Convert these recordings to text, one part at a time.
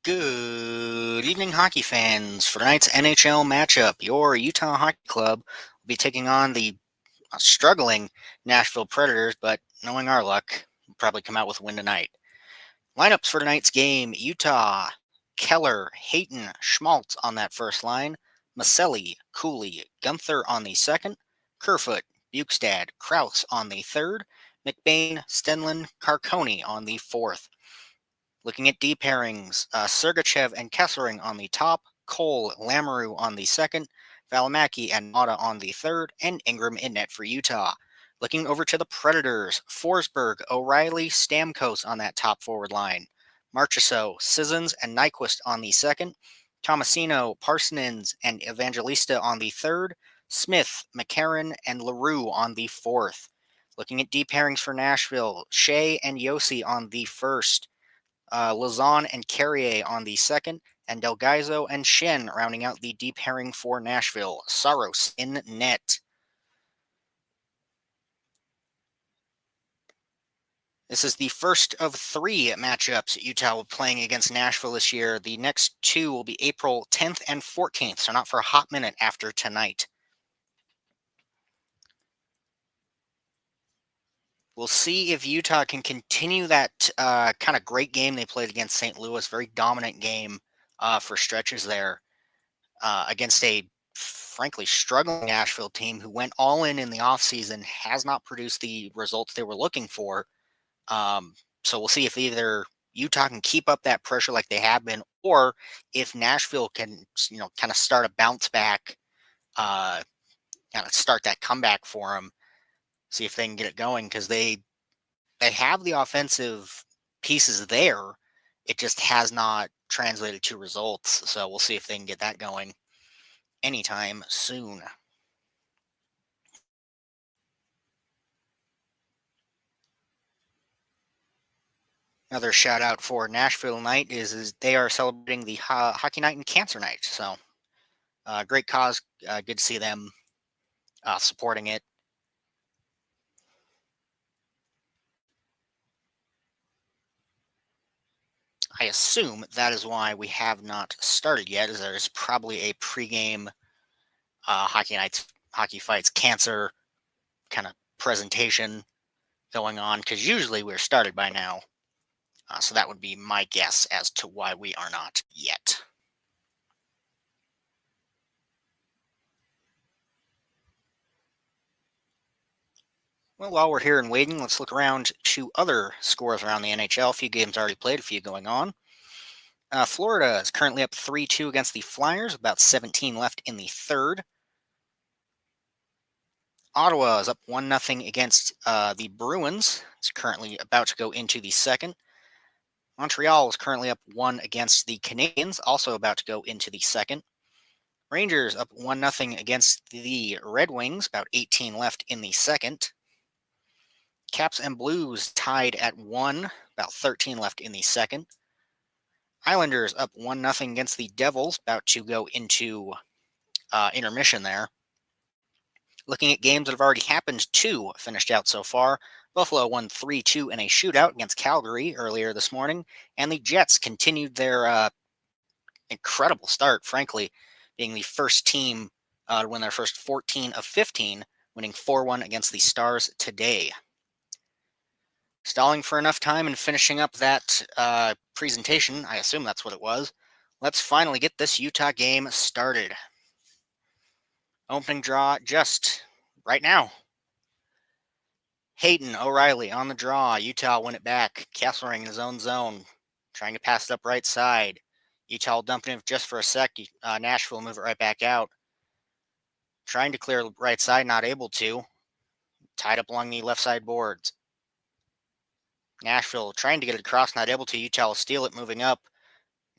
Good evening, hockey fans. For tonight's NHL matchup, your Utah Hockey Club will be taking on the struggling Nashville Predators, but knowing our luck, we'll probably come out with a win tonight. Lineups for tonight's game: Utah, Keller, Hayton, Schmaltz on that first line, Maselli, Cooley, Gunther on the second, Kerfoot, Bukestad, Kraus on the third, McBain, Stenlin, Carconi on the fourth. Looking at D pairings, Sergachev and Kessering on the top, Cole, Lamoureux on the second, Valimaki and Mata on the third, and Ingram in net for Utah. Looking over to the Predators, Forsberg, O'Reilly, Stamkos on that top forward line, Marchessault, Sissons, and Nyquist on the second, Tomasino, Parsonins, and Evangelista on the third, Smith, McCarron, and LaRue on the fourth. Looking at D pairings for Nashville, Shea and Yossi on the first, Lazan and Carrier on the second, and Delgaizo and Shen rounding out the deep pairing for Nashville. Saros in net. This is the first of three matchups Utah will be playing against Nashville this year. The next two will be April 10th and 14th, so not for a hot minute after tonight. We'll see if Utah can continue that kind of great game they played against St. Louis. Very dominant game for stretches there against a frankly struggling Nashville team who went all in the offseason, has not produced the results they were looking for. So we'll see if either Utah can keep up that pressure like they have been, or if Nashville can, kind of start a bounce back, kind of start that comeback for them. See if they can get it going, because they have the offensive pieces there. It just has not translated to results. So we'll see if they can get that going anytime soon. Another shout out for Nashville night is they are celebrating the Hockey Night and Cancer Night. So great cause. Good to see them supporting it. I assume that is why we have not started yet, as there's probably a pregame Hockey Fights Cancer kind of presentation going on, because usually we're started by now. So that would be my guess as to why we are not yet. Well, while we're here and waiting, let's look around to other scores around the NHL. A few games already played, a few going on. Florida is currently up 3-2 against the Flyers, about 17 left in the third. Ottawa is up 1-0 against the Bruins. It's currently about to go into the second. Montreal is currently up 1 against the Canadiens, also about to go into the second. Rangers up 1-0 against the Red Wings, about 18 left in the second. Caps and Blues tied at 1, about 13 left in the second. Islanders up 1-0 against the Devils, about to go into intermission there. Looking at games that have already happened, 2 finished out so far. Buffalo won 3-2 in a shootout against Calgary earlier this morning, and the Jets continued their incredible start, frankly, being the first team to win their first 14 of 15, winning 4-1 against the Stars today. Stalling for enough time and finishing up that presentation, I assume that's what it was. Let's finally get this Utah game started. Opening draw just right now. Hayton, O'Reilly on the draw. Utah win it back. Kessering in his own zone, trying to pass it up right side. Utah dumping it just for a sec. Nashville move it right back out. Trying to clear right side, not able to. Tied up along the left side boards. Nashville trying to get it across, not able to. Utah will steal it, moving up.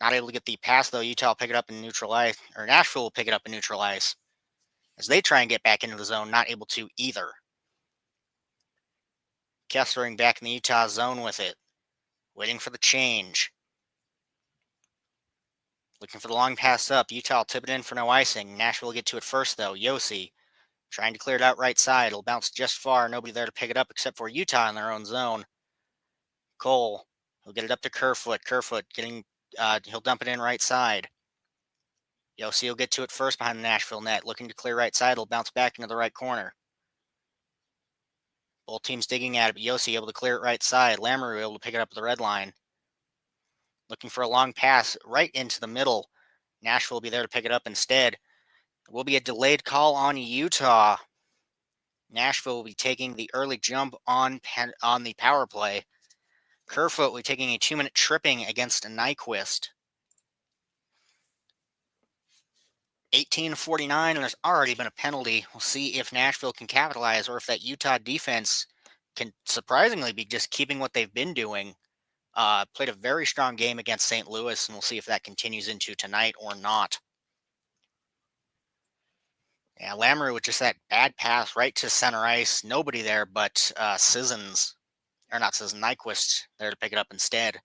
Not able to get the pass, though. Utah will pick it up in neutral ice, or Nashville will pick it up in neutral ice. As they try and get back into the zone, not able to either. Kessering back in the Utah zone with it. Waiting for the change. Looking for the long pass up. Utah will tip it in for no icing. Nashville will get to it first, though. Yossi trying to clear it out right side. It'll bounce just far. Nobody there to pick it up except for Utah in their own zone. Cole will get it up to Kerfoot. Kerfoot getting He'll dump it in right side. Yossi will get to it first behind the Nashville net. Looking to clear right side. He'll bounce back into the right corner. Both teams digging at it, but Yossi able to clear it right side. Lamoureux able to pick it up at the red line. Looking for a long pass right into the middle. Nashville will be there to pick it up instead. It will be a delayed call on Utah. Nashville will be taking the early jump on the power play. Kerfoot will be taking a 2-minute tripping against Nyquist. 18:49, and there's already been a penalty. We'll see if Nashville can capitalize or if that Utah defense can surprisingly be just keeping what they've been doing. Played a very strong game against St. Louis, and we'll see if that continues into tonight or not. Yeah, Lamoureux with just that bad pass right to center ice. Nobody there but Nyquist there to pick it up instead.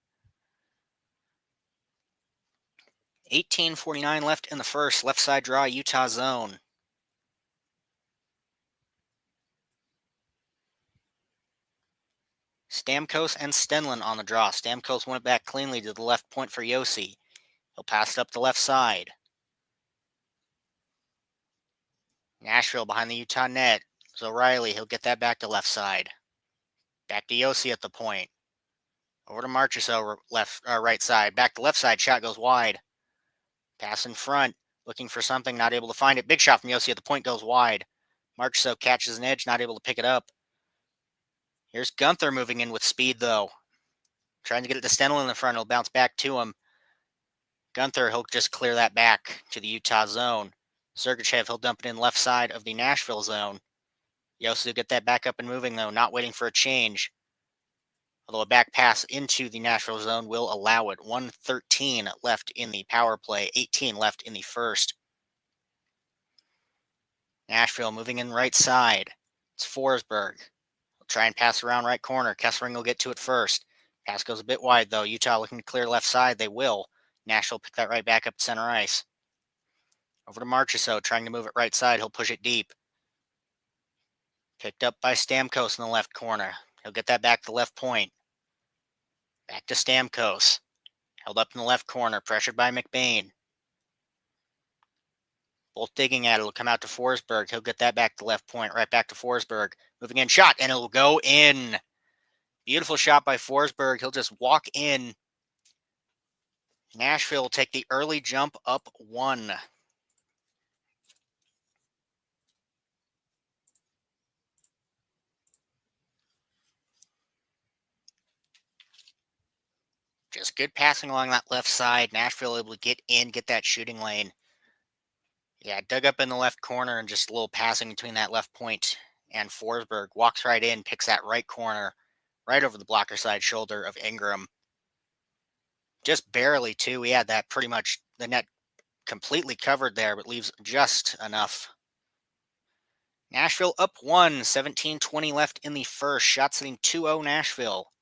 18:49 left in the first. Left side draw, Utah zone. Stamkos and Stenlund on the draw. Stamkos went it back cleanly to the left point for Yossi. He'll pass it up the left side. Nashville behind the Utah net. So O'Reilly, he'll get that back to left side. Back to Yossi at the point. Over to Marchessault, right side. Back to left side. Shot goes wide. Pass in front. Looking for something. Not able to find it. Big shot from Yossi at the point. Goes wide. Marchessault catches an edge. Not able to pick it up. Here's Gunther moving in with speed, though. Trying to get it to Stenlund in the front. He'll bounce back to him. Gunther, he'll just clear that back to the Utah zone. Sergachev, he'll dump it in left side of the Nashville zone. Yossi will get that back up and moving, though, not waiting for a change. Although a back pass into the Nashville zone will allow it. 1:13 left in the power play, 18 left in the first. Nashville moving in right side. It's Forsberg. He'll try and pass around right corner. Kessering will get to it first. Pass goes a bit wide, though. Utah looking to clear left side. They will. Nashville pick that right back up to center ice. Over to Marchessault, trying to move it right side. He'll push it deep. Picked up by Stamkos in the left corner. He'll get that back to the left point. Back to Stamkos. Held up in the left corner, pressured by McBain. Both digging at it. It'll come out to Forsberg. He'll get that back to left point, right back to Forsberg. Moving in, shot, and it'll go in. Beautiful shot by Forsberg. He'll just walk in. Nashville will take the early jump up 1. Just good passing along that left side. Nashville able to get in, get that shooting lane. Yeah, dug up in the left corner and just a little passing between that left point and Forsberg. Walks right in, picks that right corner, right over the blocker side shoulder of Ingram. Just barely, too. He had that pretty much the net completely covered there, but leaves just enough. Nashville up 1, 17:20 left in the first. Shot sitting 2-0 Nashville.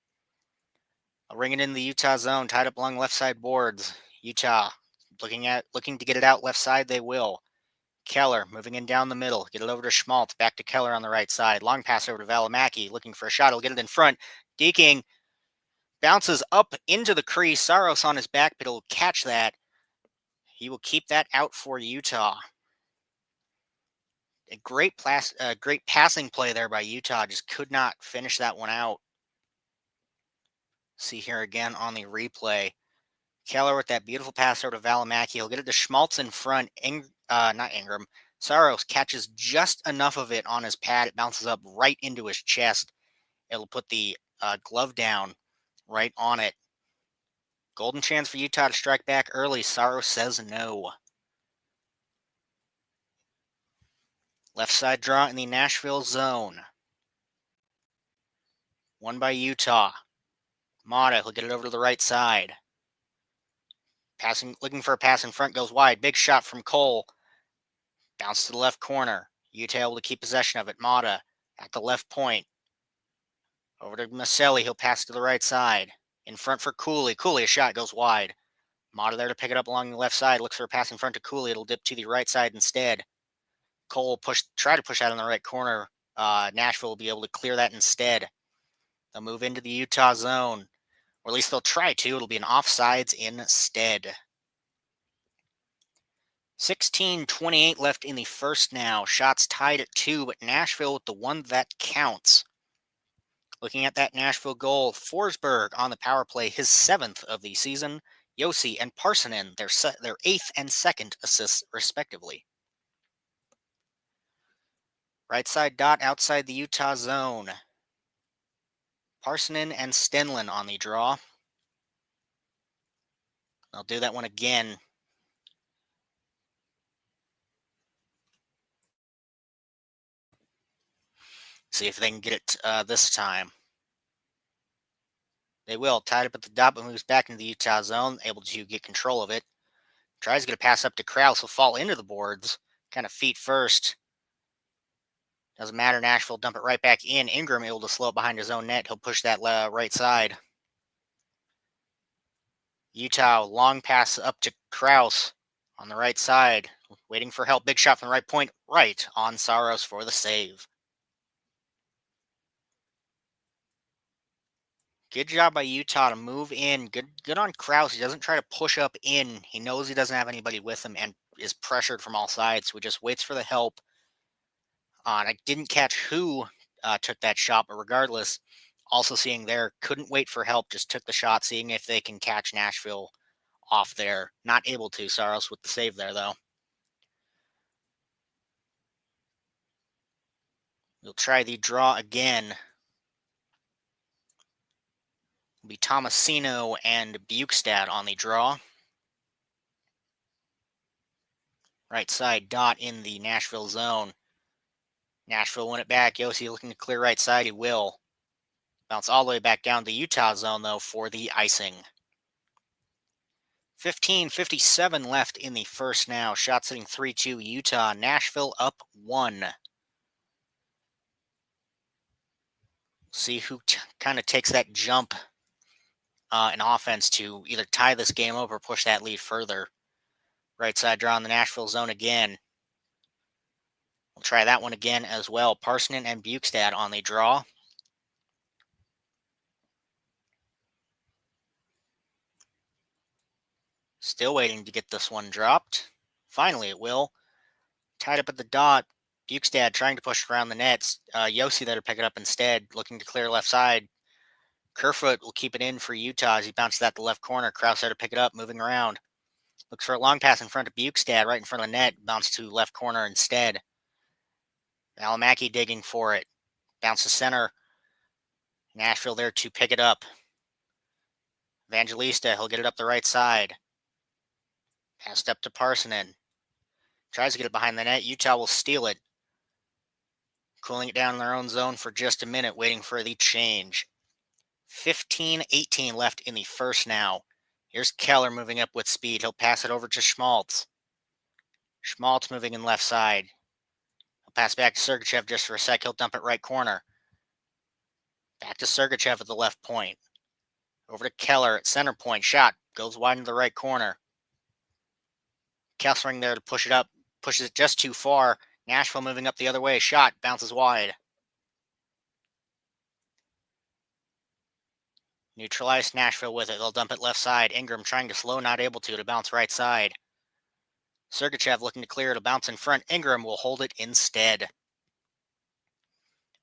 I'll ring it in the Utah zone, tied up along left side boards. Utah looking to get it out left side. They will. Keller moving in down the middle. Get it over to Schmaltz. Back to Keller on the right side. Long pass over to Valimaki. Looking for a shot. He'll get it in front. Deking bounces up into the crease. Saros on his back, but he'll catch that. He will keep that out for Utah. A great passing play there by Utah. Just could not finish that one out. See here again on the replay. Keller with that beautiful pass over to Valimaki. He'll get it to Schmaltz in front. Not Ingram. Saros catches just enough of it on his pad. It bounces up right into his chest. It'll put the glove down right on it. Golden chance for Utah to strike back early. Saros says no. Left side draw in the Nashville zone. Won by Utah. Mata, he'll get it over to the right side. Looking for a pass in front, goes wide. Big shot from Cole. Bounce to the left corner. Utah able to keep possession of it. Mata at the left point. Over to Maselli. He'll pass to the right side. In front for Cooley. Cooley, a shot goes wide. Mata there to pick it up along the left side. Looks for a pass in front to Cooley. It'll dip to the right side instead. Cole try to push out in the right corner. Nashville will be able to clear that instead. They'll move into the Utah zone. Or at least they'll try to. It'll be an offsides instead. 16:28 left in the first now. Shots tied at 2, but Nashville with the one that counts. Looking at that Nashville goal, Forsberg on the power play, his 7th of the season. Josi and Parsonen, their 8th and 2nd assists, respectively. Right side dot outside the Utah zone. Parsonen and Stenlund on the draw. They'll do that one again. See if they can get it this time. They will. Tied up at the dot, but moves back into the Utah zone, able to get control of it. Tries to get a pass up to Krause, will fall into the boards. Kind of feet first. Doesn't matter. Nashville dump it right back in. Ingram able to slow it behind his own net. He'll push that right side. Utah long pass up to Krause on the right side. Waiting for help. Big shot from the right point. Right on Saros for the save. Good job by Utah to move in. Good on Krause. He doesn't try to push up in. He knows he doesn't have anybody with him and is pressured from all sides. So he just waits for the help. And I didn't catch who took that shot, but regardless, also seeing there, couldn't wait for help. Just took the shot, seeing if they can catch Nashville off there. Not able to. Saros with the save there, though. We'll try the draw again. It'll be Tomasino and Bukestad on the draw. Right side dot in the Nashville zone. Nashville win it back. Josi looking to clear right side. He will. Bounce all the way back down the Utah zone, though, for the icing. 15:57 left in the first now. Shot sitting 3-2 Utah. Nashville up 1. See who kind of takes that jump in offense to either tie this game up or push that lead further. Right side draw in the Nashville zone again. We'll try that one again as well. Parsonen and Bukestad on the draw. Still waiting to get this one dropped. Finally it will. Tied up at the dot. Bukestad trying to push around the nets. Josi there to pick it up instead, looking to clear left side. Kerfoot will keep it in for Utah as he bounces that to left corner. Krause there to pick it up, moving around. Looks for a long pass in front of Bukestad, right in front of the net. Bounce to left corner instead. Alamaki digging for it. Bounce to center. Nashville there to pick it up. Evangelista, he'll get it up the right side. Passed up to Parsonen. Tries to get it behind the net. Utah will steal it. Cooling it down in their own zone for just a minute, waiting for the change. 15:18 left in the first now. Here's Keller moving up with speed. He'll pass it over to Schmaltz. Schmaltz moving in left side. He'll pass back to Sergachev just for a sec. He'll dump it right corner. Back to Sergachev at the left point. Over to Keller at center point. Shot. Goes wide into the right corner. Kessling there to push it up. Pushes it just too far. Nashville moving up the other way. Shot. Bounces wide. Neutralized Nashville with it. They'll dump it left side. Ingram trying to slow, not able to bounce right side. Sergachev looking to clear. It'll bounce in front. Ingram will hold it instead.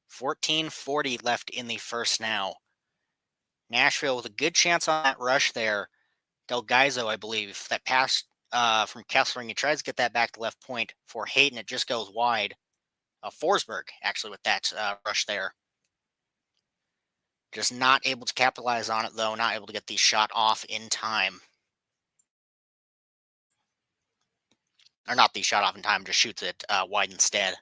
14:40 left in the first now. Nashville with a good chance on that rush there. Del Gaizo, I believe. That pass from Kessling. He tries to get that back to left point for Hayden. It just goes wide. Forsberg, actually, with that rush there. Just not able to capitalize on it, though. Not able to get the shot off in time. Or not the shot off in time, just shoots it wide instead.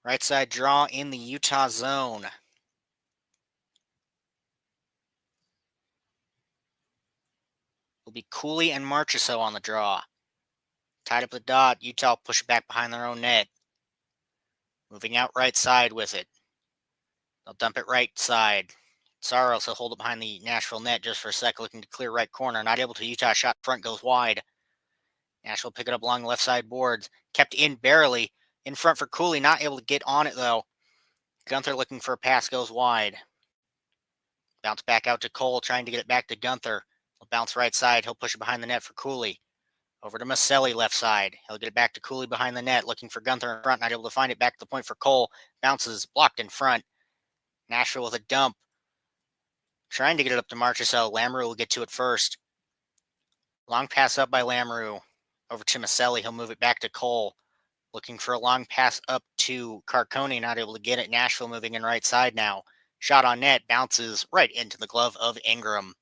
Right side draw in the Utah zone. Will be Cooley and Marchessault on the draw. Tied up the dot. Utah push it back behind their own net. Moving out right side with it. They'll dump it right side. Saros will hold it behind the Nashville net just for a sec, looking to clear right corner. Not able to. Utah shot front goes wide. Nashville pick it up along the left side boards. Kept in barely. In front for Cooley. Not able to get on it, though. Gunther looking for a pass goes wide. Bounce back out to Cole, trying to get it back to Gunther. He'll bounce right side. He'll push it behind the net for Cooley. Over to Maselli, left side. He'll get it back to Cooley behind the net, looking for Gunther in front, not able to find it. Back to the point for Cole. Bounces, blocked in front. Nashville with a dump. Trying to get it up to Marchessault. Lamoureux will get to it first. Long pass up by Lamoureux. Over to Maselli. He'll move it back to Cole. Looking for a long pass up to Carcone, not able to get it. Nashville moving in right side now. Shot on net, bounces right into the glove of Ingram.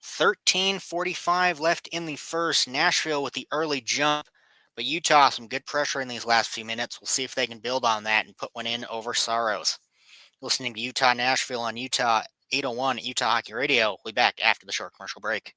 13:45 left in the first. Nashville with the early jump, but Utah some good pressure in these last few minutes. We'll see if they can build on that and put one in over Saros. Listening to Utah Nashville on Utah 801 at Utah Hockey Radio. We'll be back after the short commercial break.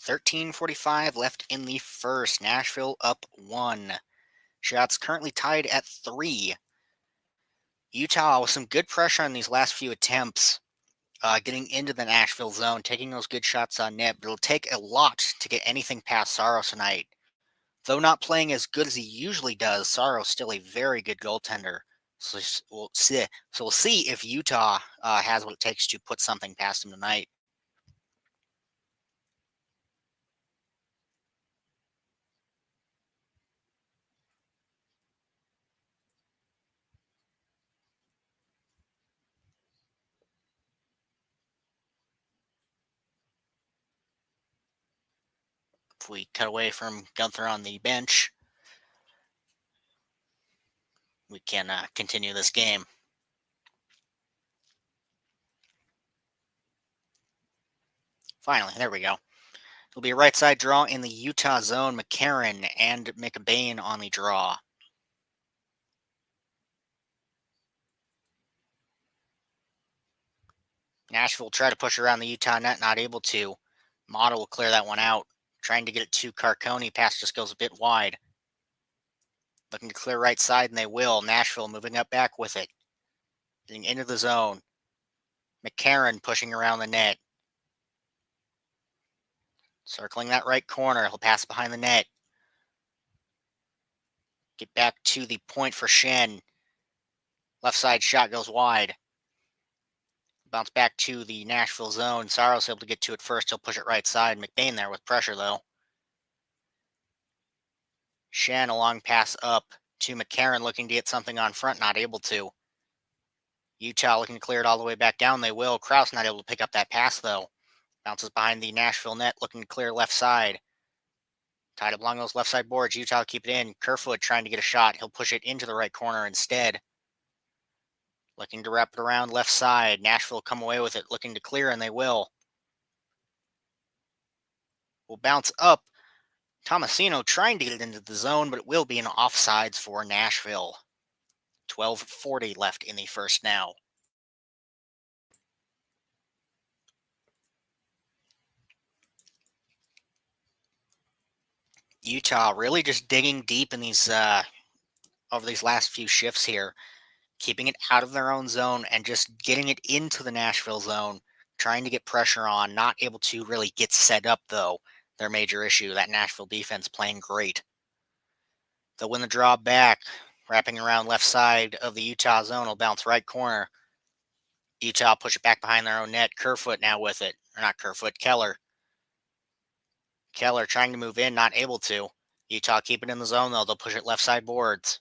$13:45 left in the first. Nashville up 1. Shots currently tied at 3. Utah with some good pressure on these last few attempts, getting into the Nashville zone, taking those good shots on net, but it'll take a lot to get anything past Saros tonight. Though not playing as good as he usually does, Saros still a very good goaltender. So we'll see if Utah has what it takes to put something past him tonight. If we cut away from Gunther on the bench, we can continue this game. Finally, there we go. It'll be a right side draw in the Utah zone. McCarron and McBain on the draw. Nashville will try to push around the Utah net, not able to. Motto will clear that one out. Trying to get it to Carcone. Pass just goes a bit wide. Looking to clear right side, and they will. Nashville moving up back with it. Getting into the zone. McCarron pushing around the net. Circling that right corner. He'll pass behind the net. Get back to the point for Shen. Left side shot goes wide. Bounce back to the Nashville zone. Saros able to get to it first. He'll push it right side. McBain there with pressure, though. Shen, a long pass up to McCarron, looking to get something on front, not able to. Utah looking to clear it all the way back down. They will. Krause not able to pick up that pass, though. Bounces behind the Nashville net, looking to clear left side. Tied up along those left side boards. Utah will keep it in. Kerfoot trying to get a shot. He'll push it into the right corner instead. Looking to wrap it around left side. Nashville come away with it, looking to clear, and they will. Will bounce up. Tomasino trying to get it into the zone, but it will be an offsides for Nashville. 12:40 left in the first now. Utah really just digging deep in these over these last few shifts here. keeping it out of their own zone and just getting it into the Nashville zone, trying to get pressure on, not able to really get set up, though. Their major issue, that Nashville defense playing great. They'll win the draw back, wrapping around left side of the Utah zone, will bounce right corner. Utah push it back behind their own net. Kerfoot now with it. Or not Kerfoot, Keller. Keller trying to move in, not able to. Utah keep it in the zone, though. They'll push it left side boards.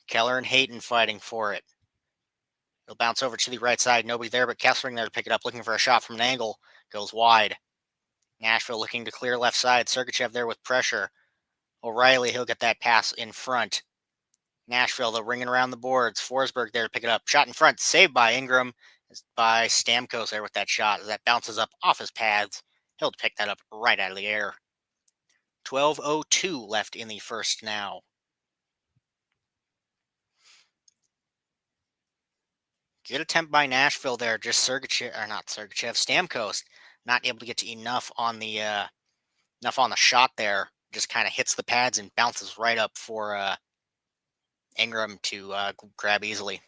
Keller and Hayton fighting for it. It'll bounce over to the right side. Nobody there but Kessling there to pick it up, looking for a shot from an angle. Goes wide. Nashville looking to clear left side. Sergachev there with pressure. O'Reilly, he'll get that pass in front. Nashville, they're ringing around the boards. Forsberg there to pick it up. Shot in front, saved by Ingram. By Stamkos there with that shot. As that bounces up off his pads, he'll pick that up right out of the air. 12:02 left in the first now. Good attempt by Nashville there. Just Stamkos not able to get to enough on the shot there. Just kind of hits the pads and bounces right up for Ingram to grab easily.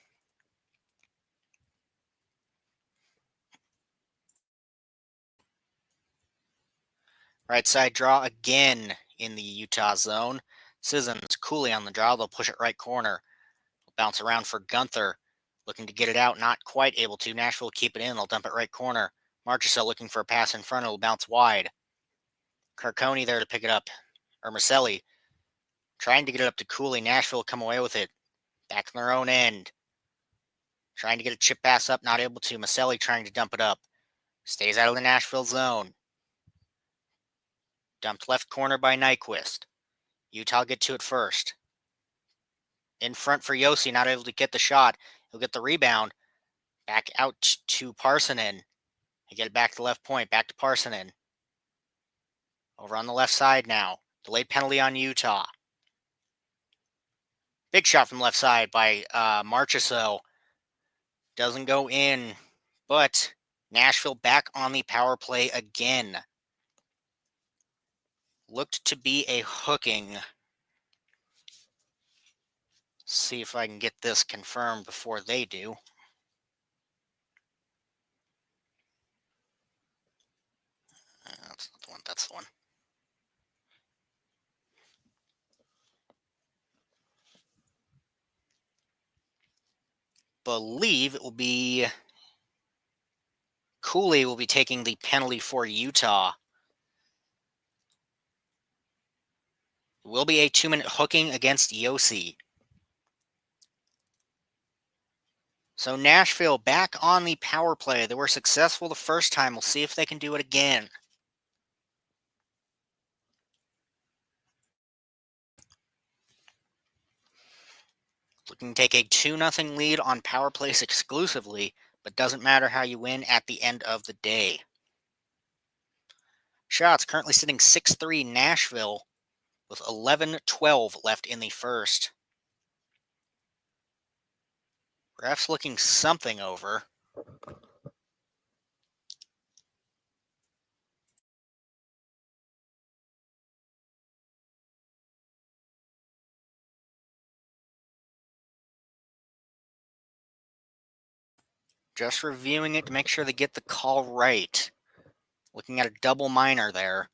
Right side draw again in the Utah zone. Sissons, Cooley on the draw. They'll push it right corner. Bounce around for Gunther. Looking to get it out. Not quite able to. Nashville will keep it in. They'll dump it right corner. Marchessault looking for a pass in front. It'll bounce wide. Carcone there to pick it up. Or Maselli trying to get it up to Cooley. Nashville come away with it. Back in their own end. Trying to get a chip pass up. Not able to. Maselli trying to dump it up. Stays out of the Nashville zone. Dumped left corner by Nyquist. Utah get to it first. In front for Yossi, not able to get the shot. He'll get the rebound. Back out to Parsonen. He get it back to left point. Back to Parsonen. Over on the left side now. Delayed penalty on Utah. Big shot from left side by Marchessault. Doesn't go in. But Nashville back on the power play again. Looked to be a hooking. See if I can get this confirmed before they do. That's not the one. That's the one. Believe it will be Cooley will be taking the penalty for Utah. It will be a 2-minute hooking against Yossi. So Nashville back on the power play. They were successful the first time. We'll see if they can do it again. Looking to take a 2-0 lead on power plays exclusively, but doesn't matter how you win at the end of the day. Shots currently sitting 6-3 Nashville with 11:12 left in the first. Refs looking something over. Just reviewing it to make sure they get the call right. Looking at a double minor there.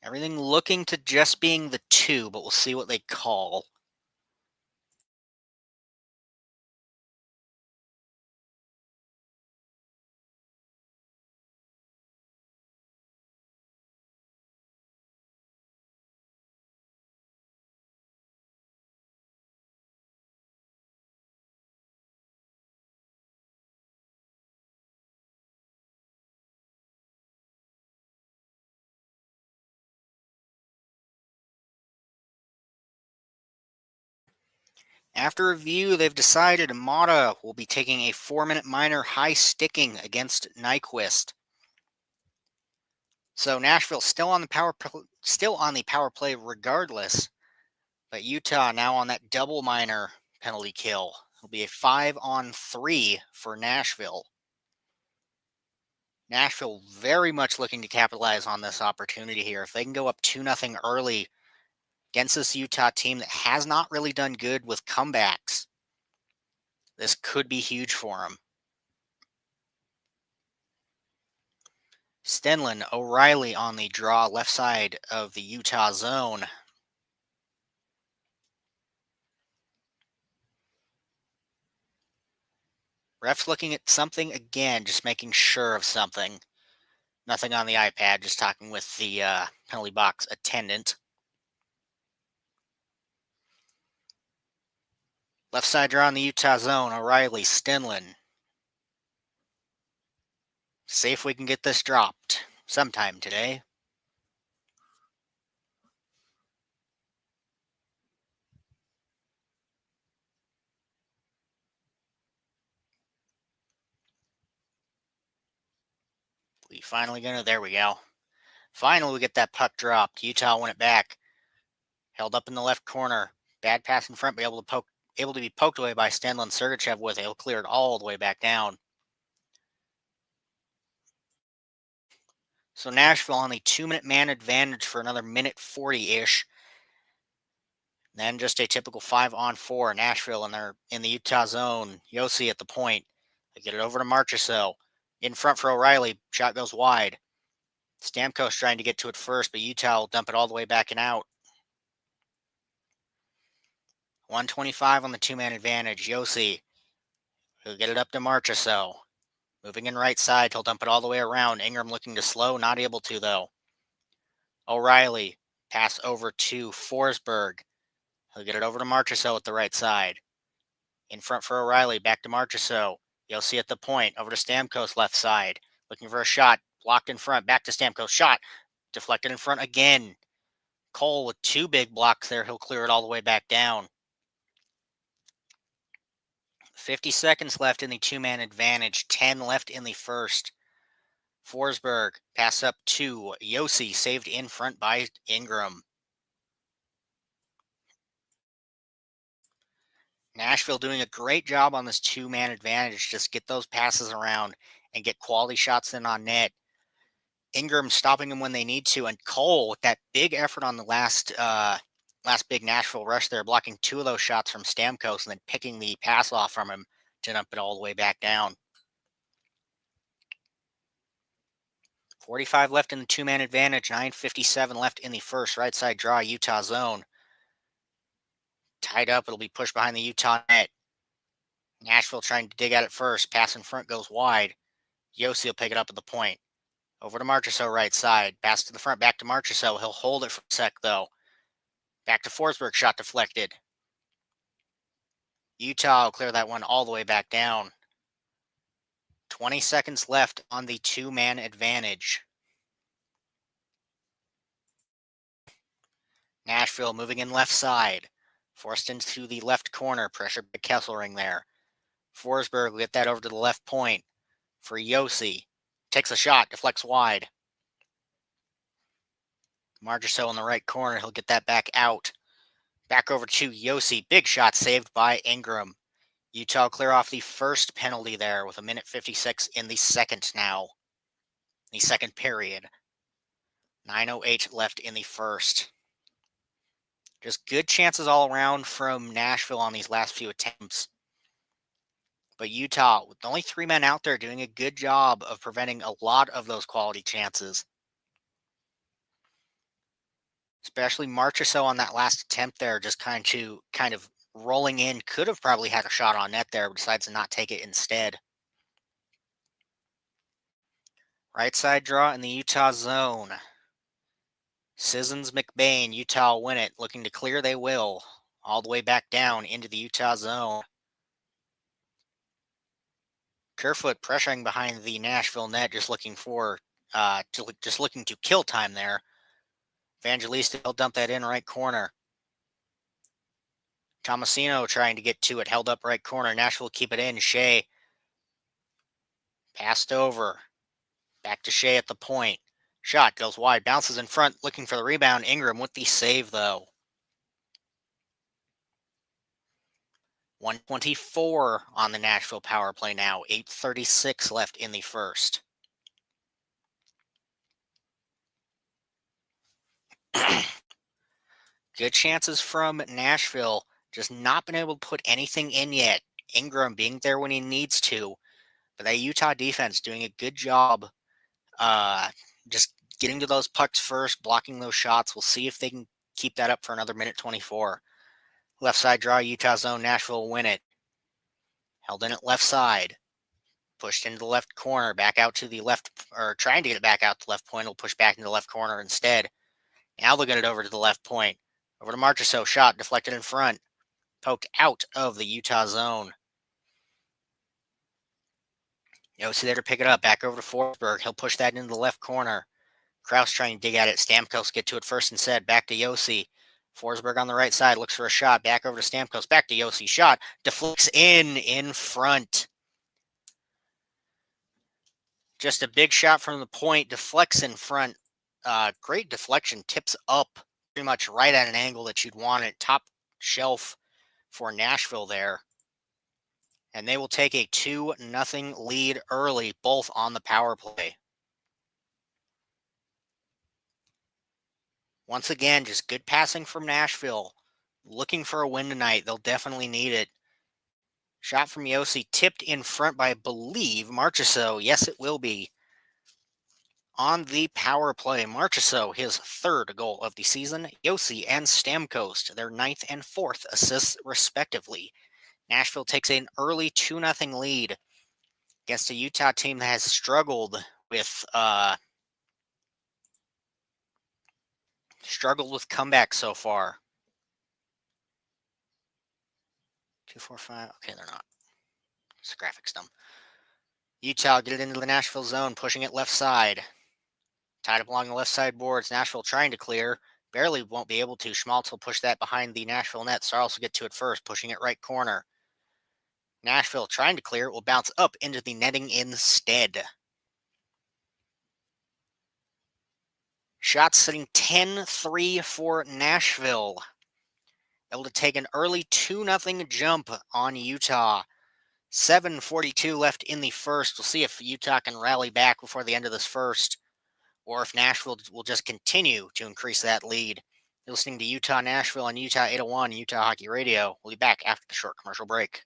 Everything looking to just being the 2, but we'll see what they call. After review, they've decided Mata will be taking a 4-minute minor high sticking against Nyquist. So Nashville still on the power play regardless, but Utah now on that double minor penalty kill. It'll be a 5-on-3 for Nashville. Nashville very much looking to capitalize on this opportunity here. If they can go up 2-0 early against this Utah team that has not really done good with comebacks, this could be huge for them. Stenlin, O'Reilly on the draw left side of the Utah zone. Ref's looking at something again, just making sure of something. Nothing on the iPad, just talking with the penalty box attendant. Left side draw in the Utah zone, O'Reilly, Stenlin. See if we can get this dropped sometime today. There we go. Finally, we get that puck dropped. Utah won it back. Held up in the left corner. Bad pass in front, but able to be poked away by Stenlin. Sergachev with it. He'll clear it all the way back down. So Nashville on the 2-minute man advantage for another minute 40-ish. Then just a typical 5-on-4. Nashville in the Utah zone. Yossi at the point. They get it over to Marchessault. In front for O'Reilly. Shot goes wide. Stamkos trying to get to it first, but Utah will dump it all the way back and out. 125 on the 2-man advantage. Yossi. He'll get it up to Marchessault. Moving in right side. He'll dump it all the way around. Ingram looking to slow. Not able to, though. O'Reilly. Pass over to Forsberg. He'll get it over to Marchessault at the right side. In front for O'Reilly. Back to Marchessault. Yossi at the point. Over to Stamkos left side. Looking for a shot. Blocked in front. Back to Stamkos. Shot. Deflected in front again. Cole with 2 big blocks there. He'll clear it all the way back down. 50 seconds left in the 2-man advantage. 10 left in the first. Forsberg. Pass up to Yossi. Saved in front by Ingram. Nashville doing a great job on this 2-man advantage. Just get those passes around and get quality shots in on net. Ingram stopping them when they need to, and Cole with that big effort on the last big Nashville rush there, blocking 2 of those shots from Stamkos and then picking the pass off from him to dump it all the way back down. 45 left in the 2-man advantage, 9:57 left in the first. Right side draw, Utah zone. Tied up, it'll be pushed behind the Utah net. Nashville trying to dig at it first. Pass in front goes wide. Yossi will pick it up at the point. Over to Marchessault right side. Pass to the front, back to Marchessault. He'll hold it for a sec, though. Back to Forsberg, shot deflected. Utah will clear that one all the way back down. 20 seconds left on the 2-man advantage. Nashville moving in left side. Forced into the left corner. Pressure by Kesselring there. Forsberg will get that over to the left point for Yossi. Takes a shot, deflects wide. Marchessault in the right corner. He'll get that back out. Back over to Yossi. Big shot saved by Ingram. Utah clear off the first penalty there with 1:56 in the second now. The second period. 9:08 left in the first. Just good chances all around from Nashville on these last few attempts. But Utah, with only 3 men out there, doing a good job of preventing a lot of those quality chances. Especially Marchessault on that last attempt there, just kind of rolling in. Could have probably had a shot on net there, but decides to not take it instead. Right side draw in the Utah zone. Sissons, McBain, Utah win it. Looking to clear, they will. All the way back down into the Utah zone. Kerfoot pressuring behind the Nashville net, just looking to kill time there. Evangelista will dump that in right corner. Tomasino trying to get to it, held up right corner. Nashville keep it in. Shea passed over. Back to Shea at the point. Shot goes wide, bounces in front, looking for the rebound. Ingram with the save, though. 124 on the Nashville power play now. 8:36 left in the first. Good chances from Nashville. Just not been able to put anything in yet. Ingram being there when he needs to. But that Utah defense doing a good job uh, just getting to those pucks first, blocking those shots. We'll see if they can keep that up for another minute 24. Left side draw, Utah zone. Nashville will win it. Held in at left side. Pushed into the left corner, back out to the left, or trying to get it back out to the left point. Will push back into the left corner instead. Now they'll get it over to the left point. Over to Marchessault. Shot deflected in front. Poked out of the Utah zone. Yossi there to pick it up. Back over to Forsberg. He'll push that into the left corner. Kraus trying to dig at it. Stamkos get to it first instead. Back to Yossi. Forsberg on the right side looks for a shot. Back over to Stamkos. Back to Yossi. Shot. Deflects in front. Just a big shot from the point. Deflects in front. Great deflection. Tips up pretty much right at an angle that you'd want it. Top shelf for Nashville there. And they will take a 2-0 lead early, both on the power play. Once again, just good passing from Nashville. Looking for a win tonight. They'll definitely need it. Shot from Yossi, tipped in front by, I believe, Marchessault. Yes, it will be. On the power play, Marchessault, his third goal of the season. Yossi and Stamkos, their 9th and 4th assists, respectively. Nashville takes an early 2-0 lead against a Utah team that has struggled with comebacks so far. 2-4-5. Okay, they're not. It's graphics dumb. Utah get it into the Nashville zone, pushing it left side. Tied up along the left side boards. Nashville trying to clear. Barely won't be able to. Schmaltz will push that behind the Nashville net. Sarles will get to it first, pushing it right corner. Nashville trying to clear. It will bounce up into the netting instead. Shots sitting 10-3 for Nashville. Able to take an early 2-0 jump on Utah. 7:42 left in the first. We'll see if Utah can rally back before the end of this first, or if Nashville will just continue to increase that lead. You're listening to Utah Nashville on Utah 801 Utah Hockey Radio. We'll be back after the short commercial break.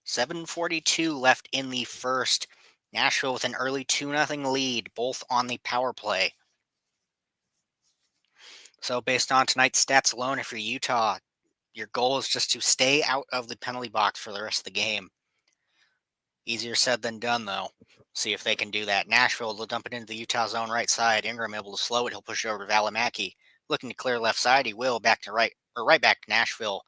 .742 left in the first. Nashville with an early 2-0 lead, both on the power play. So based on tonight's stats alone, if you're Utah, your goal is just to stay out of the penalty box for the rest of the game. Easier said than done, though. See if they can do that. Nashville will dump it into the Utah zone right side. Ingram able to slow it. He'll push it over to Valimaki. Looking to clear left side. He will back to right back to Nashville.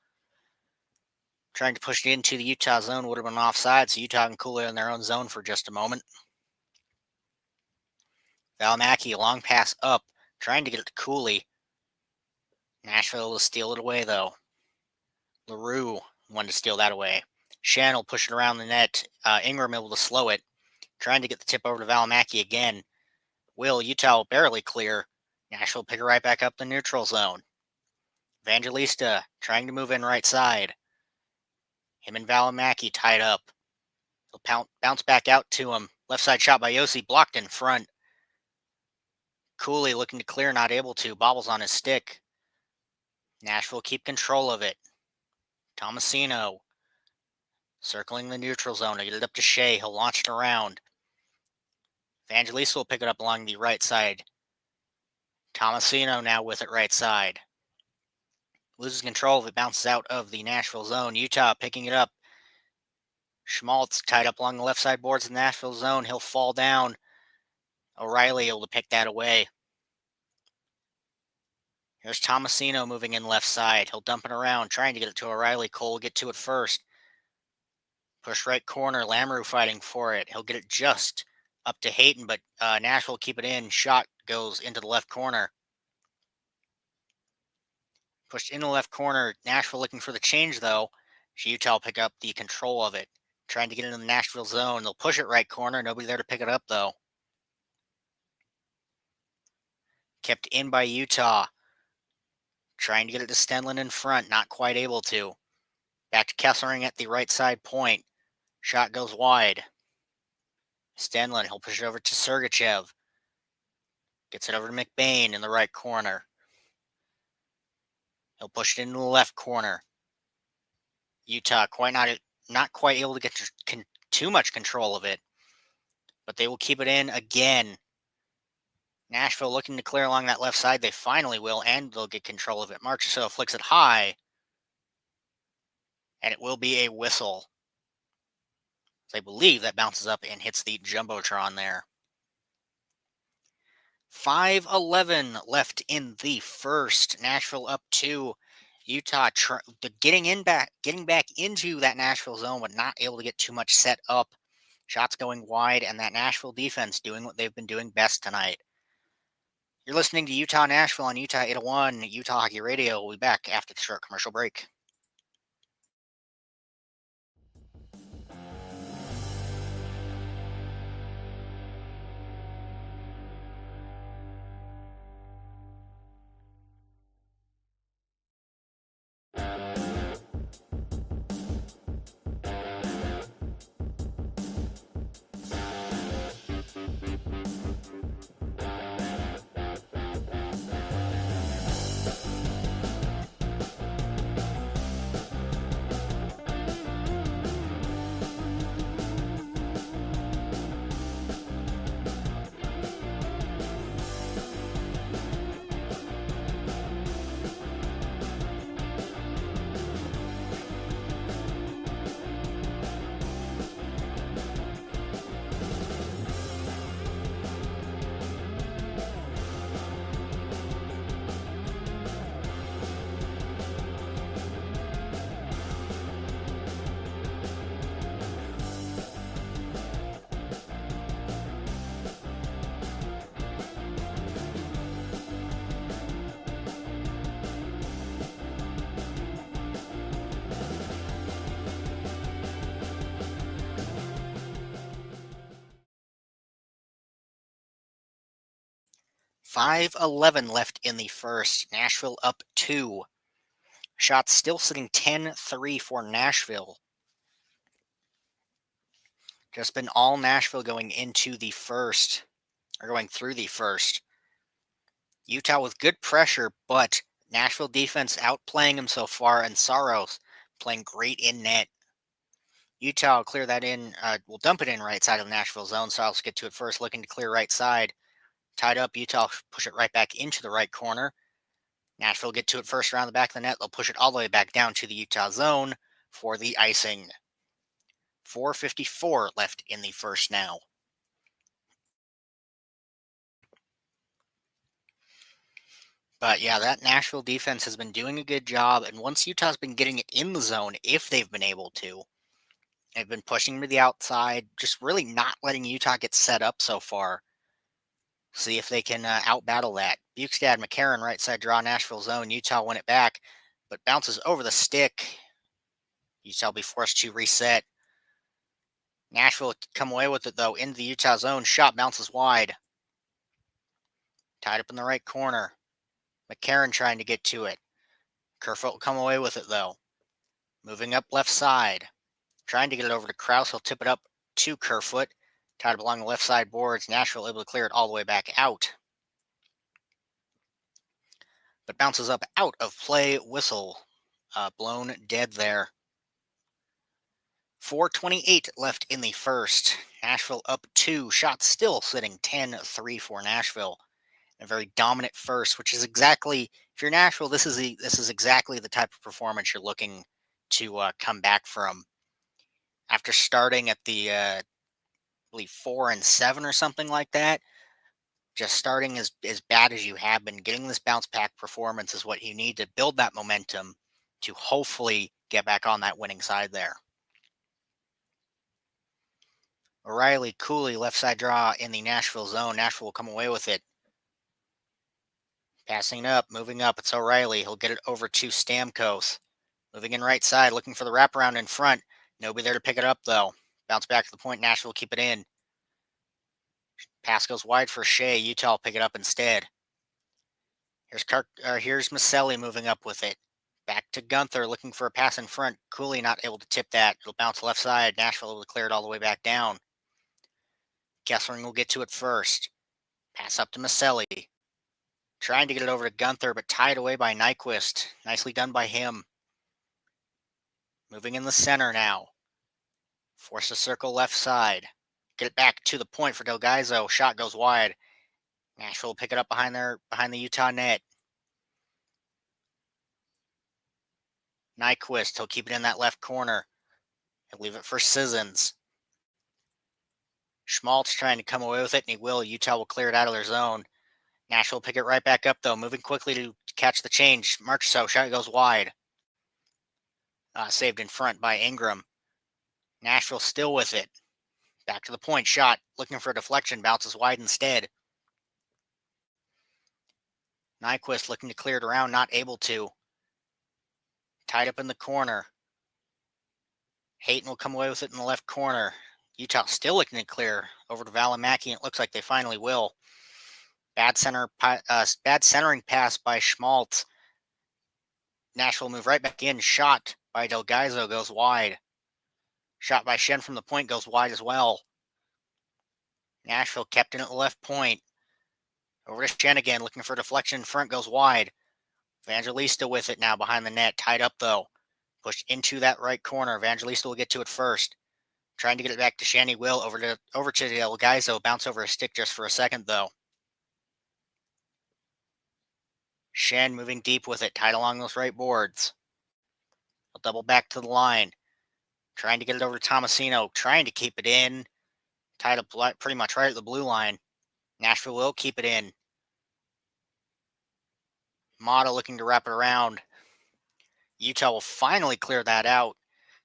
Trying to push it into the Utah zone would have been offside, so Utah can cool it in their own zone for just a moment. Valimaki, a long pass up, trying to get it to Cooley. Nashville will steal it away, though. LaRue wanted to steal that away. Shen will push it around the net. Ingram able to slow it. Trying to get the tip over to Valimaki again. Utah will barely clear. Nashville pick it right back up the neutral zone. Evangelista trying to move in right side. Him and Valimaki tied up. He'll bounce back out to him. Left side shot by Yossi, blocked in front. Cooley looking to clear, not able to. Bobbles on his stick. Nashville keep control of it. Tomasino circling the neutral zone to get it up to Shea. He'll launch it around. Evangelista will pick it up along the right side. Tomasino now with it right side. Loses control of it, bounces out of the Nashville zone. Utah picking it up. Schmaltz tied up along the left side boards in the Nashville zone. He'll fall down. O'Reilly able to pick that away. Here's Tomasino moving in left side. He'll dump it around, trying to get it to O'Reilly. Cole will get to it first. Push right corner. Lamoureux fighting for it. He'll get it just up to Hayton, but Nashville will keep it in. Shot goes into the left corner. Pushed in the left corner. Nashville looking for the change, though. Utah will pick up the control of it. Trying to get into the Nashville zone. They'll push it right corner. Nobody there to pick it up, though. Kept in by Utah. Trying to get it to Stenlin in front. Not quite able to. Back to Kesselring at the right side point. Shot goes wide. Stenlin, he'll push it over to Sergachev. Gets it over to McBain in the right corner. He'll push it into the left corner. Utah not quite able to get too much control of it, but they will keep it in again. Nashville looking to clear along that left side. They finally will, and they'll get control of it. Marchessault flicks it high, and it will be a whistle. I believe that bounces up and hits the Jumbotron there. 5:11 left in the first. Nashville up 2. Utah getting back into that Nashville zone, but not able to get too much set up. Shots going wide, and that Nashville defense doing what they've been doing best tonight. You're listening to Utah Nashville on Utah 801 Utah Hockey Radio. We'll be back after the short commercial break. .5:11 left in the first. Nashville up 2. Shots still sitting 10-3 for Nashville. Just been all Nashville going into the first, or going through the first. Utah with good pressure, but Nashville defense outplaying them so far, and Saros playing great in net. Utah will clear that in, will dump it in right side of the Nashville zone. Saros get to it first, looking to clear right side. Tied up, Utah push it right back into the right corner. Nashville get to it first around the back of the net. They'll push it all the way back down to the Utah zone for the icing. 4:54 left in the first now. But yeah, that Nashville defense has been doing a good job. And once Utah's been getting it in the zone, if they've been able to, they've been pushing to the outside, just really not letting Utah get set up so far. See if they can outbattle that. Bukestad, McCarron, right side draw, Nashville zone. Utah win it back, but bounces over the stick. Utah will be forced to reset. Nashville come away with it, though, into the Utah zone. Shot bounces wide. Tied up in the right corner. McCarron trying to get to it. Kerfoot will come away with it, though. Moving up left side. Trying to get it over to Kraus. He'll tip it up to Kerfoot. Tied up along the left side boards. Nashville able to clear it all the way back out. But bounces up out of play. Whistle blown dead there. 4:28 left in the first. Nashville up 2. Shots still sitting 10-3 for Nashville. A very dominant first, which is exactly, if you're Nashville, this is exactly the type of performance you're looking to come back from. After starting at the I believe 4-7 or something like that, just starting as bad as you have been, getting this bounce back performance is what you need to build that momentum to hopefully get back on that winning side there. O'Reilly, Cooley, left side draw in the Nashville zone. Nashville will come away with it. Passing up, moving up. It's O'Reilly. He'll get it over to Stamkos. Moving in right side, looking for the wraparound in front. Nobody there to pick it up, though. Bounce back to the point. Nashville keep it in. Pass goes wide for Shea. Utah will pick it up instead. Here's Maselli moving up with it. Back to Gunther, looking for a pass in front. Cooley not able to tip that. It'll bounce left side. Nashville able to clear it all the way back down. Kessling will get to it first. Pass up to Maselli. Trying to get it over to Gunther, but tied away by Nyquist. Nicely done by him. Moving in the center now. Force a circle left side. Get it back to the point for Delgaizo. Shot goes wide. Nashville will pick it up behind the Utah net. Nyquist, he'll keep it in that left corner. He'll leave it for Sissons. Schmaltz trying to come away with it, and he will. Utah will clear it out of their zone. Nashville will pick it right back up, though. Moving quickly to catch the change. Marchessault, shot goes wide. Saved in front by Ingram. Nashville still with it. Back to the point. Shot. Looking for a deflection. Bounces wide instead. Nyquist looking to clear it around. Not able to. Tied up in the corner. Hayton will come away with it in the left corner. Utah still looking to clear over to Valimaki, and it looks like they finally will. Bad centering pass by Schmaltz. Nashville move right back in. Shot by Delgaizo goes wide. Shot by Shen from the point goes wide as well. Nashville kept in at the left point. Over to Shen again, looking for deflection in front, goes wide. Evangelista with it now behind the net. Tied up though. Pushed into that right corner. Evangelista will get to it first. Trying to get it back to Shen. He will. Over to Delgaizo. Bounce over a stick just for a second though. Shen moving deep with it, tied along those right boards. He'll double back to the line. Trying to get it over to Tomasino. Trying to keep it in. Tied up pretty much right at the blue line. Nashville will keep it in. Mata looking to wrap it around. Utah will finally clear that out.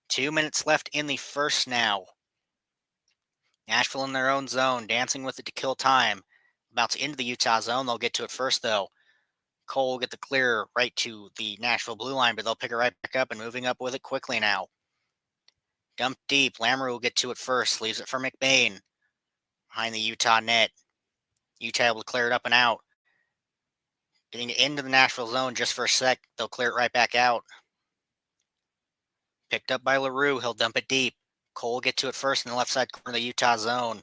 2 minutes left in the first now. Nashville in their own zone, dancing with it to kill time. Bounce into the Utah zone. They'll get to it first, though. Cole will get the clear right to the Nashville blue line, but they'll pick it right back up and moving up with it quickly now. Dump deep. Lamoureux will get to it first. Leaves it for McBain. Behind the Utah net. Utah able to clear it up and out. Getting into the Nashville zone just for a sec. They'll clear it right back out. Picked up by LaRue. He'll dump it deep. Cole will get to it first in the left side corner of the Utah zone.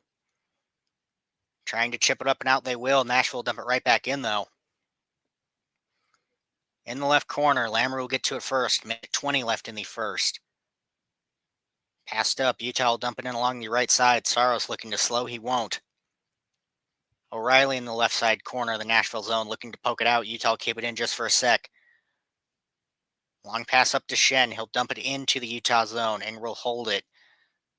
Trying to chip it up and out. They will. Nashville will dump it right back in, though. In the left corner, Lamoureux will get to it first. Minute 20 left in the first. Passed up. Utah will dump it in along the right side. Saros looking to slow. He won't. O'Reilly in the left side corner of the Nashville zone looking to poke it out. Utah will keep it in just for a sec. Long pass up to Shen. He'll dump it into the Utah zone and will hold it.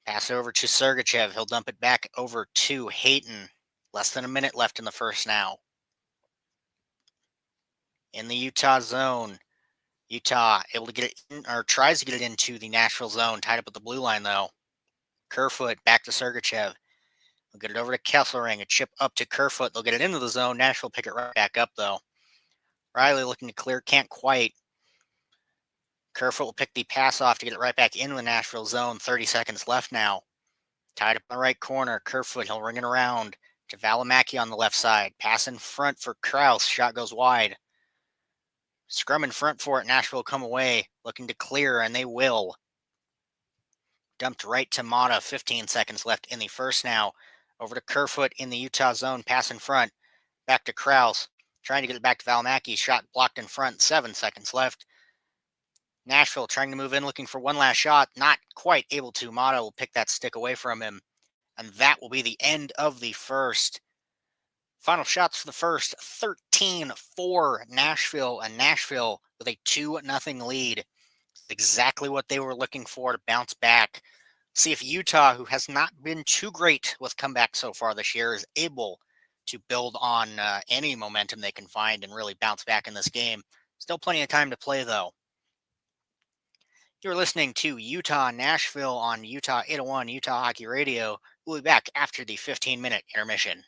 Pass it over to Sergachev. He'll dump it back over to Hayton. Less than a minute left in the first now. In the Utah zone. Utah able to get it in, or tries to get it into the Nashville zone. Tied up at the blue line, though. Kerfoot back to Sergachev. They'll get it over to Kesselring. A chip up to Kerfoot. They'll get it into the zone. Nashville pick it right back up, though. Riley looking to clear. Can't quite. Kerfoot will pick the pass off to get it right back into the Nashville zone. 30 seconds left now. Tied up in the right corner. Kerfoot, he'll ring it around to Valimaki on the left side. Pass in front for Kraus. Shot goes wide. Scrum in front for it. Nashville come away, looking to clear, and they will. Dumped right to Mata. 15 seconds left in the first now. Over to Kerfoot in the Utah zone. Pass in front. Back to Kraus. Trying to get it back to Valimaki. Shot blocked in front. 7 seconds left. Nashville trying to move in, looking for one last shot. Not quite able to. Mata will pick that stick away from him. And that will be the end of the first. Final shots for the first. 13-4 Nashville. And Nashville with a 2-0 lead. Exactly what they were looking for to bounce back. See if Utah, who has not been too great with comebacks so far this year, is able to build on any momentum they can find and really bounce back in this game. Still plenty of time to play, though. You're listening to Utah-Nashville on Utah 801 Utah Hockey Radio. We'll be back after the 15-minute intermission.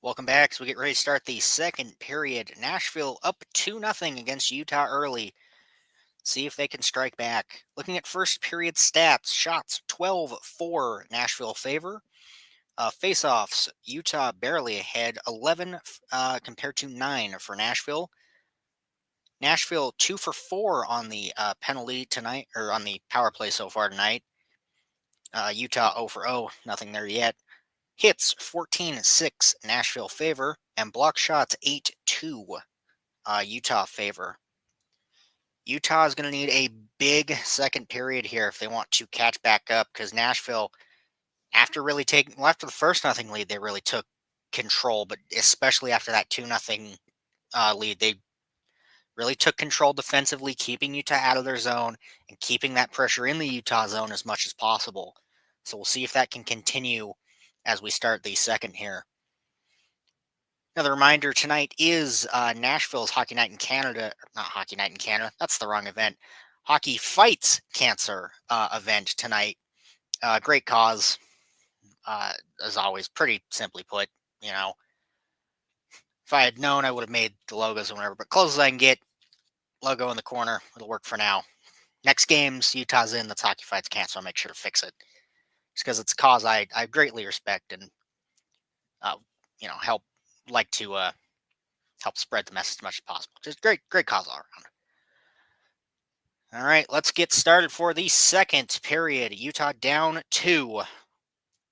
Welcome back. So we get ready to start the second period. Nashville up 2-0 against Utah early. See if they can strike back. Looking at first period stats, shots 12-4 Nashville favor. Face-offs, Utah barely ahead, 11 compared to 9 for Nashville. Nashville 2 for 4 on the penalty tonight, or on the power play so far tonight. Utah 0 for 0, nothing there yet. Hits 14-6 Nashville favor, and block shots 8-2 Utah favor. Utah is going to need a big second period here if they want to catch back up, because Nashville After the first nothing lead, they really took control, but especially after that 2-0 lead, they really took control defensively, keeping Utah out of their zone and keeping that pressure in the Utah zone as much as possible. So we'll see if that can continue as we start the second here. Another reminder tonight is Nashville's Hockey Night in Canada. Not Hockey Night in Canada, that's the wrong event. Hockey Fights Cancer event tonight. Great cause, as always, pretty simply put. You know, if I had known, I would have made the logos or whatever, but close as I can get, logo in the corner, it'll work for now. Next game's Utah's in, that's Hockey Fights Cancer, I'll make sure to fix it. Just because it's a cause I greatly respect and, uh, help like to help spread the message as much as possible. Just great cause all around. All right, let's get started for the second period. Utah down 2.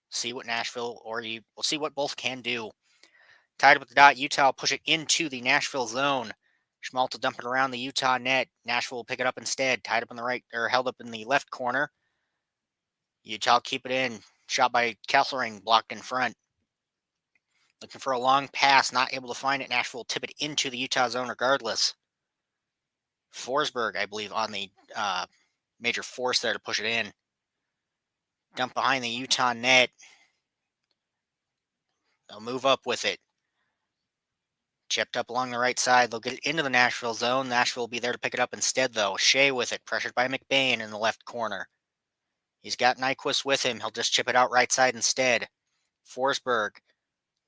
See what we'll see what both can do. Tied up at the dot, Utah will push it into the Nashville zone. Schmaltz will dump it around the Utah net. Nashville will pick it up instead. Tied up in the right, or held up in the left corner. Utah will keep it in. Shot by Kesselring, blocked in front. Looking for a long pass, not able to find it. Nashville will tip it into the Utah zone regardless. Forsberg, I believe, on the major force there to push it in. Dump behind the Utah net. They'll move up with it. Chipped up along the right side. They'll get it into the Nashville zone. Nashville will be there to pick it up instead, though. Shea with it, pressured by McBain in the left corner. He's got Nyquist with him. He'll just chip it out right side instead. Forsberg,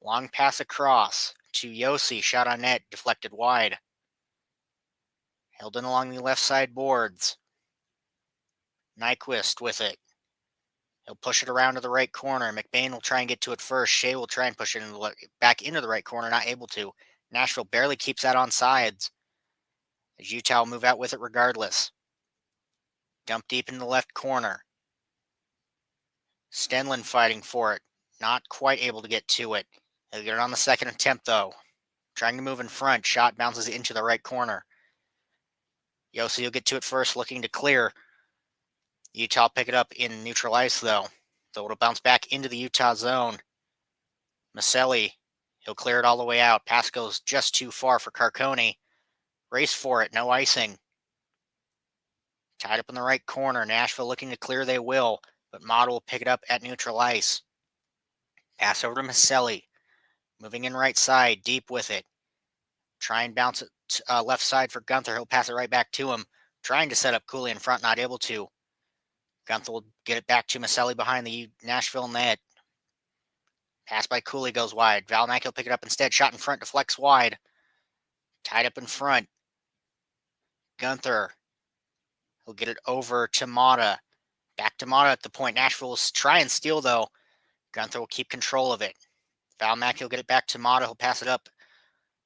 long pass across to Yossi. Shot on net, deflected wide. Held in along the left side boards. Nyquist with it. He'll push it around to the right corner. McBain will try and get to it first. Shea will try and push it back into the right corner, not able to. Nashville barely keeps that on sides. As Utah will move out with it regardless. Dump deep in the left corner. Stenlin fighting for it. Not quite able to get to it. He'll get it on the second attempt, though. Trying to move in front. Shot bounces into the right corner. Yossi will get to it first, looking to clear. Utah pick it up in neutral ice, though. So it'll bounce back into the Utah zone. Maselli, he'll clear it all the way out. Pass goes just too far for Carcone. Race for it, no icing. Tied up in the right corner. Nashville looking to clear, they will. But Motto will pick it up at neutral ice. Pass over to Maselli. Moving in right side, deep with it. Try and bounce it left side for Gunther. He'll pass it right back to him. Trying to set up Cooley in front, not able to. Gunther will get it back to Maselli behind the Nashville net. Pass by Cooley goes wide. Valnak will pick it up instead. Shot in front, deflects wide. Tied up in front. Gunther. He'll get it over to Mata. Back to Mata at the point. Nashville will try and steal, though. Gunther will keep control of it. Valnak will get it back to Mata. He'll pass it up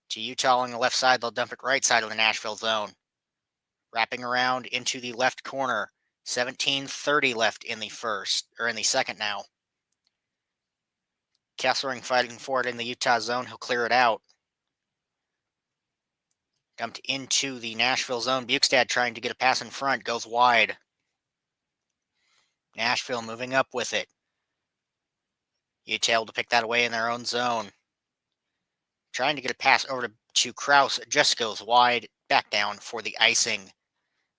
to Utah on the left side. They'll dump it right side of the Nashville zone. Wrapping around into the left corner. 17:30 left in the second now. Kesselring fighting for it in the Utah zone. He'll clear it out. Dumped into the Nashville zone. Bukestad trying to get a pass in front. Goes wide. Nashville moving up with it. Utah able to pick that away in their own zone. Trying to get a pass over to Krause. Just goes wide. Back down for the icing.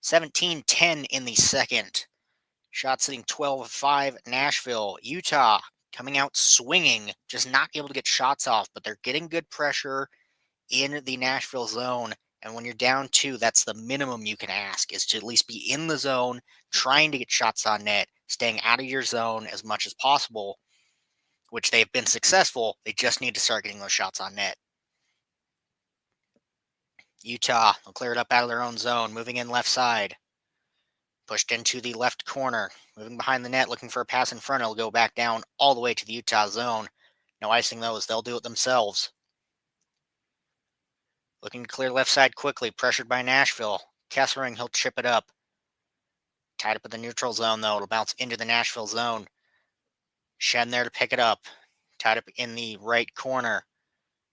17-10 in the second. Shot sitting 12-5 Nashville. Utah coming out swinging. Just not able to get shots off, but they're getting good pressure in the Nashville zone. And when you're down 2, that's the minimum you can ask, is to at least be in the zone, trying to get shots on net, staying out of your zone as much as possible, which they've been successful. They just need to start getting those shots on net. Utah will clear it up out of their own zone, moving in left side. Pushed into the left corner, moving behind the net, looking for a pass in front. It'll go back down all the way to the Utah zone. No icing those. They'll do it themselves. Looking to clear left side quickly, pressured by Nashville. Kesselring, he'll chip it up. Tied up in the neutral zone, though. It'll bounce into the Nashville zone. Shen there to pick it up. Tied up in the right corner.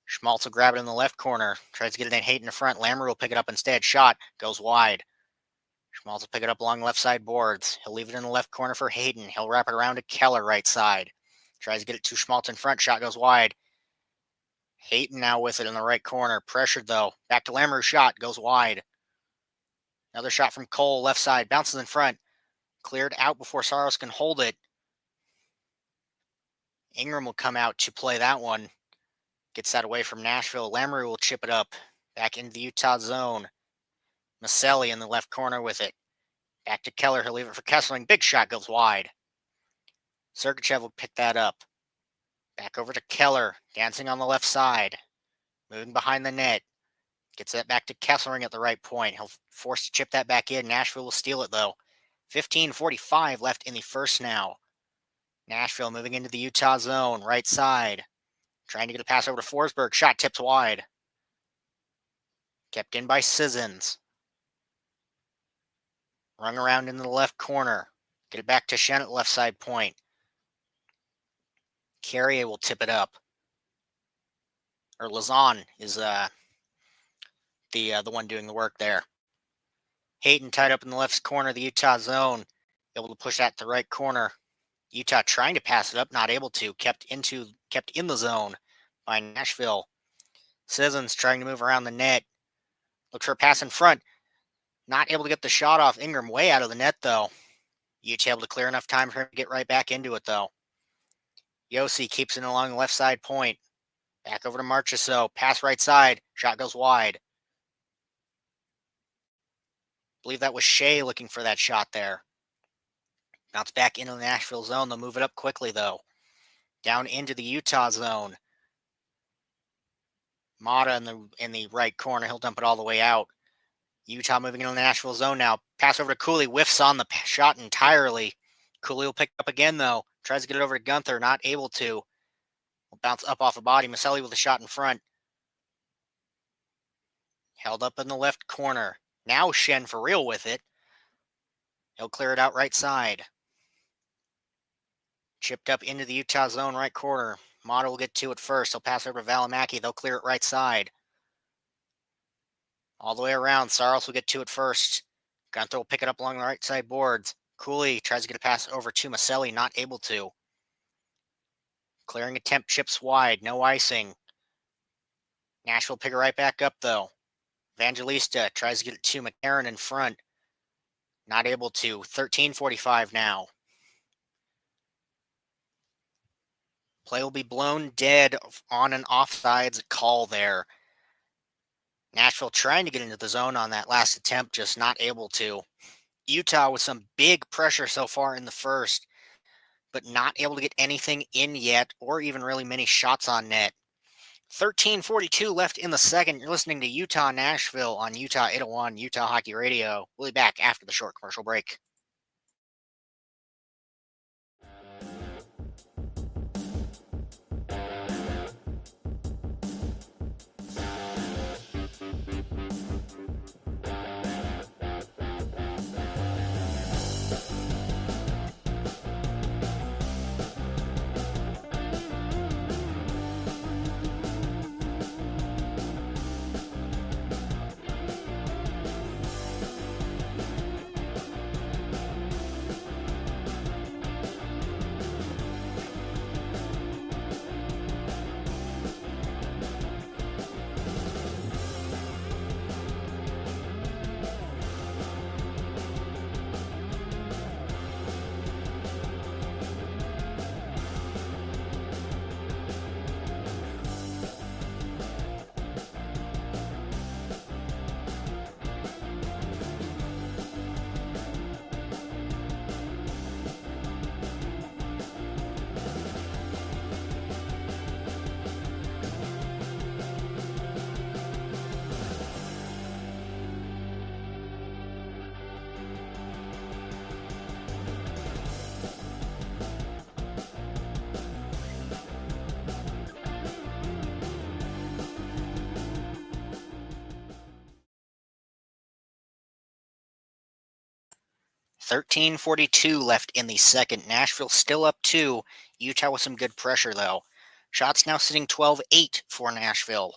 Schmaltz will grab it in the left corner. Tries to get it in Hayden in front. Lammer will pick it up instead. Shot goes wide. Schmaltz will pick it up along left side boards. He'll leave it in the left corner for Hayden. He'll wrap it around to Keller right side. Tries to get it to Schmaltz in front. Shot goes wide. Hayton now with it in the right corner. Pressured though. Back to Lamoureux. Shot goes wide. Another shot from Cole, left side. Bounces in front. Cleared out before Saros can hold it. Ingram will come out to play that one. Gets that away from Nashville. Lamoureux will chip it up. Back into the Utah zone. Maselli in the left corner with it. Back to Keller. He'll leave it for Kesselring. Big shot goes wide. Sergachev will pick that up. Back over to Keller. Dancing on the left side. Moving behind the net. Gets that back to Kesselring at the right point. He'll force to chip that back in. Nashville will steal it though. 15:45 left in the first now. Nashville moving into the Utah zone. Right side. Trying to get a pass over to Forsberg. Shot tips wide. Kept in by Sissons. Rung around into the left corner. Get it back to Shen at left side point. Carrier will tip it up. Or Lazan is the one doing the work there. Hayton tied up in the left corner of the Utah zone. Able to push that to the right corner. Utah trying to pass it up, not able to. Kept in the zone by Nashville. Sissons trying to move around the net. Looks for a pass in front. Not able to get the shot off. Ingram way out of the net, though. Utah able to clear enough time for him to get right back into it, though. Yossi keeps it along the left side point. Back over to Marchessault. Pass right side. Shot goes wide. Believe that was Shea looking for that shot there. Bounce back into the Nashville zone. They'll move it up quickly, though. Down into the Utah zone. Mata in the right corner. He'll dump it all the way out. Utah moving into the Nashville zone now. Pass over to Cooley. Whiffs on the shot entirely. Cooley will pick it up again, though. Tries to get it over to Gunther. Not able to. Will bounce up off the body. Maselli with a shot in front. Held up in the left corner. Now Shen for real with it. He'll clear it out right side. Chipped up into the Utah zone right corner. Mata will get to it first. He'll pass over to Valimaki. They'll clear it right side. All the way around. Saros will get to it first. Gunther will pick it up along the right side boards. Cooley tries to get a pass over to Maselli. Not able to. Clearing attempt chips wide. No icing. Nashville pick it right back up though. Evangelista tries to get it to McCarron in front. Not able to. 13:45 now. Play will be blown dead on an offsides call there. Nashville trying to get into the zone on that last attempt, just not able to. Utah with some big pressure so far in the first, but not able to get anything in yet, or even really many shots on net. 13:42 left in the second. You're listening to Utah Nashville on Utah 801 Utah Hockey Radio. We'll be back after the short commercial break. $13:42 left in the second. Nashville still up 2. Utah with some good pressure, though. Shots now sitting 12-8 for Nashville.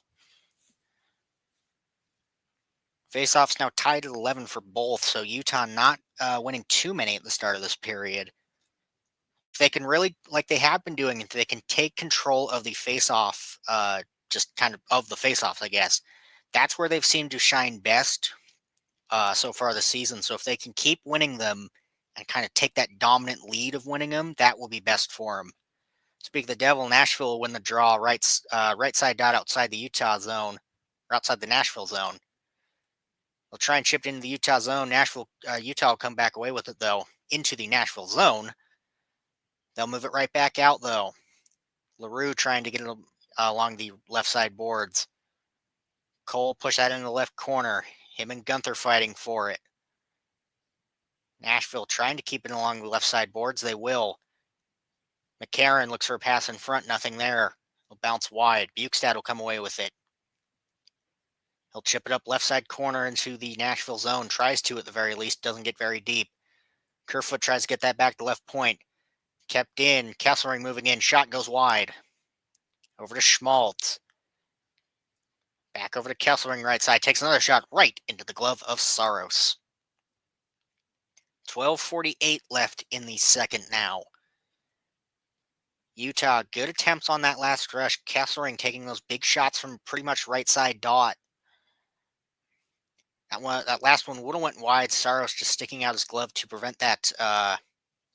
Faceoffs now tied at 11 for both, so Utah not winning too many at the start of this period. if they can really, like they have been doing, if they can take control of the face-off, just kind of the face-offs, I guess, that's where they've seemed to shine best so far this season. So if they can keep winning them and kind of take that dominant lead of winning them, that will be best for them. Speak of the devil, Nashville will win the draw right side dot outside the Utah zone, or outside the Nashville zone. They'll try and chip it into the Utah zone. Utah will come back away with it, though, into the Nashville zone. They'll move it right back out, though. LaRue trying to get it along the left side boards. Cole push that into the left corner. Him and Gunther fighting for it. Nashville trying to keep it along the left side boards. They will. McCarron looks for a pass in front. Nothing there. He'll bounce wide. Bukestad will come away with it. He'll chip it up left side corner into the Nashville zone. Tries to at the very least. Doesn't get very deep. Kerfoot tries to get that back to left point. Kept in. Kesselring moving in. Shot goes wide. Over to Schmaltz. Back over to Kesselring right side. Takes another shot right into the glove of Saros. 12:48 left in the second now. Utah, good attempts on that last rush. Kesselring taking those big shots from pretty much right side dot. That last one would have went wide. Saros just sticking out his glove to prevent that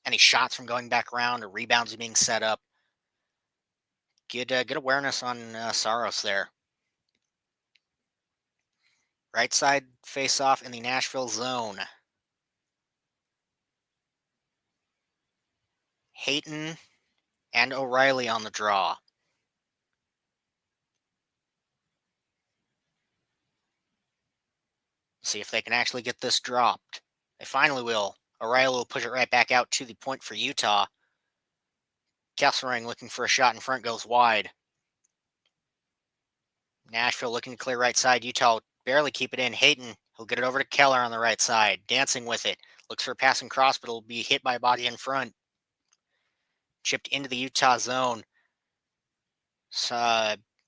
any shots from going back around or rebounds being set up. Good awareness on Saros there. Right side face-off in the Nashville zone. Hayton and O'Reilly on the draw. See if they can actually get this dropped. They finally will. O'Reilly will push it right back out to the point for Utah. Kesselring looking for a shot in front, goes wide. Nashville looking to clear right side. Utah will barely keep it in. Hayton, he'll get it over to Keller on the right side. Dancing with it. Looks for a passing cross, but it'll be hit by a body in front. Chipped into the Utah zone.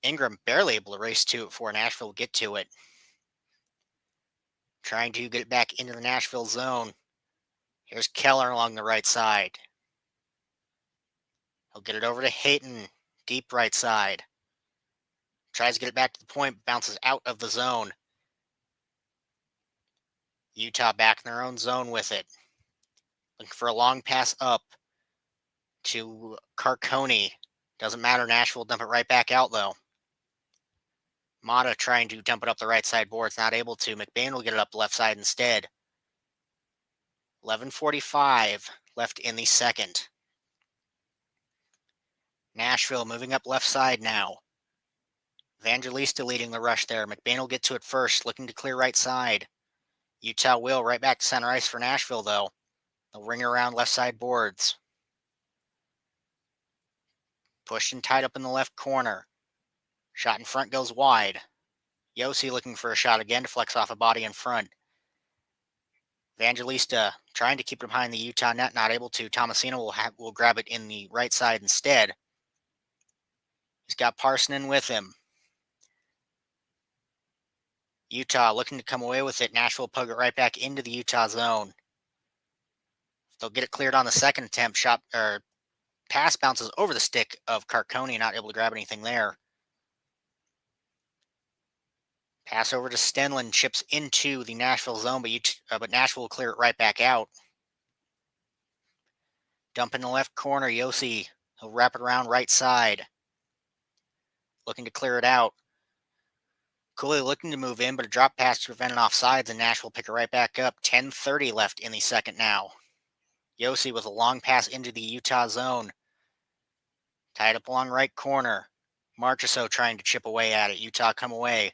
Ingram barely able to race to it before Nashville will get to it. Trying to get it back into the Nashville zone. Here's Keller along the right side. He'll get it over to Hayton, deep right side. Tries to get it back to the point, bounces out of the zone. Utah back in their own zone with it. Looking for a long pass up to Carcone. Doesn't matter, Nashville dump it right back out, though. Mata trying to dump it up the right side boards, not able to. McBain will get it up left side instead. 11:45 left in the second. Nashville moving up left side now. Evangelista leading the rush there. McBain will get to it first, looking to clear right side. Utah will right back to center ice for Nashville, though. They'll ring around left side boards. Pushed and tied up in the left corner. Shot in front goes wide. Yossi looking for a shot again to flex off a body in front. Evangelista trying to keep it behind the Utah net, not able to. Tomasino will grab it in the right side instead. He's got Parsonen with him. Utah looking to come away with it. Nashville pug it right back into the Utah zone. They'll get it cleared on the second attempt. Pass bounces over the stick of Carcone, not able to grab anything there. Pass over to Stenlin, chips into the Nashville zone, but Nashville will clear it right back out. Dump in the left corner, Yossi. He'll wrap it around right side. Looking to clear it out. Cooley looking to move in, but a drop pass to prevent an offsides, and Nashville pick it right back up. 10:30 left in the second now. Yossi with a long pass into the Utah zone. Tied up along right corner. Marchessault trying to chip away at it. Utah come away.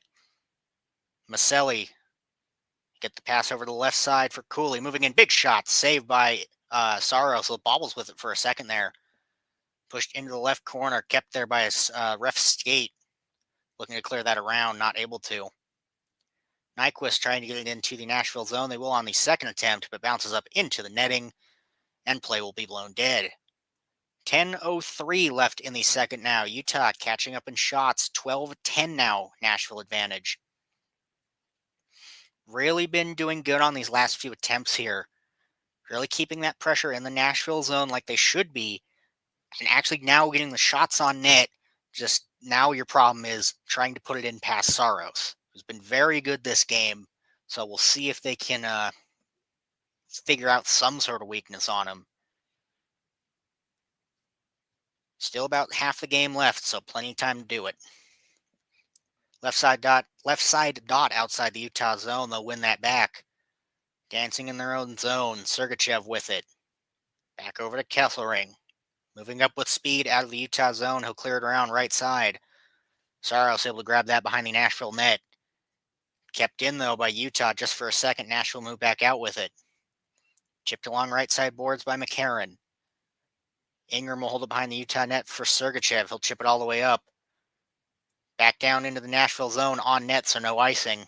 Maselli get the pass over to the left side for Cooley. Moving in, big shot. Saved by Saros. So bobbles with it for a second there. Pushed into the left corner. Kept there by his ref skate. Looking to clear that around. Not able to. Nyquist trying to get it into the Nashville zone. They will on the second attempt, but bounces up into the netting. And play will be blown dead. 10:03 left in the second now. Utah catching up in shots. 12-10 now. Nashville advantage. Really been doing good on these last few attempts here. Really keeping that pressure in the Nashville zone like they should be. and actually now getting the shots on net. Just now your problem is trying to put it in past Saros, who's been very good this game. So we'll see if they can figure out some sort of weakness on him. Still about half the game left, so plenty of time to do it. Left side dot outside the Utah zone. They'll win that back. Dancing in their own zone. Sergachev with it. Back over to Kesselring. Moving up with speed out of the Utah zone. He'll clear it around right side. Saros able to grab that behind the Nashville net. Kept in, though, by Utah just for a second. Nashville moved back out with it. Chipped along right side boards by McCarron. Ingram will hold it behind the Utah net for Sergachev. He'll chip it all the way up. Back down into the Nashville zone on net, so no icing.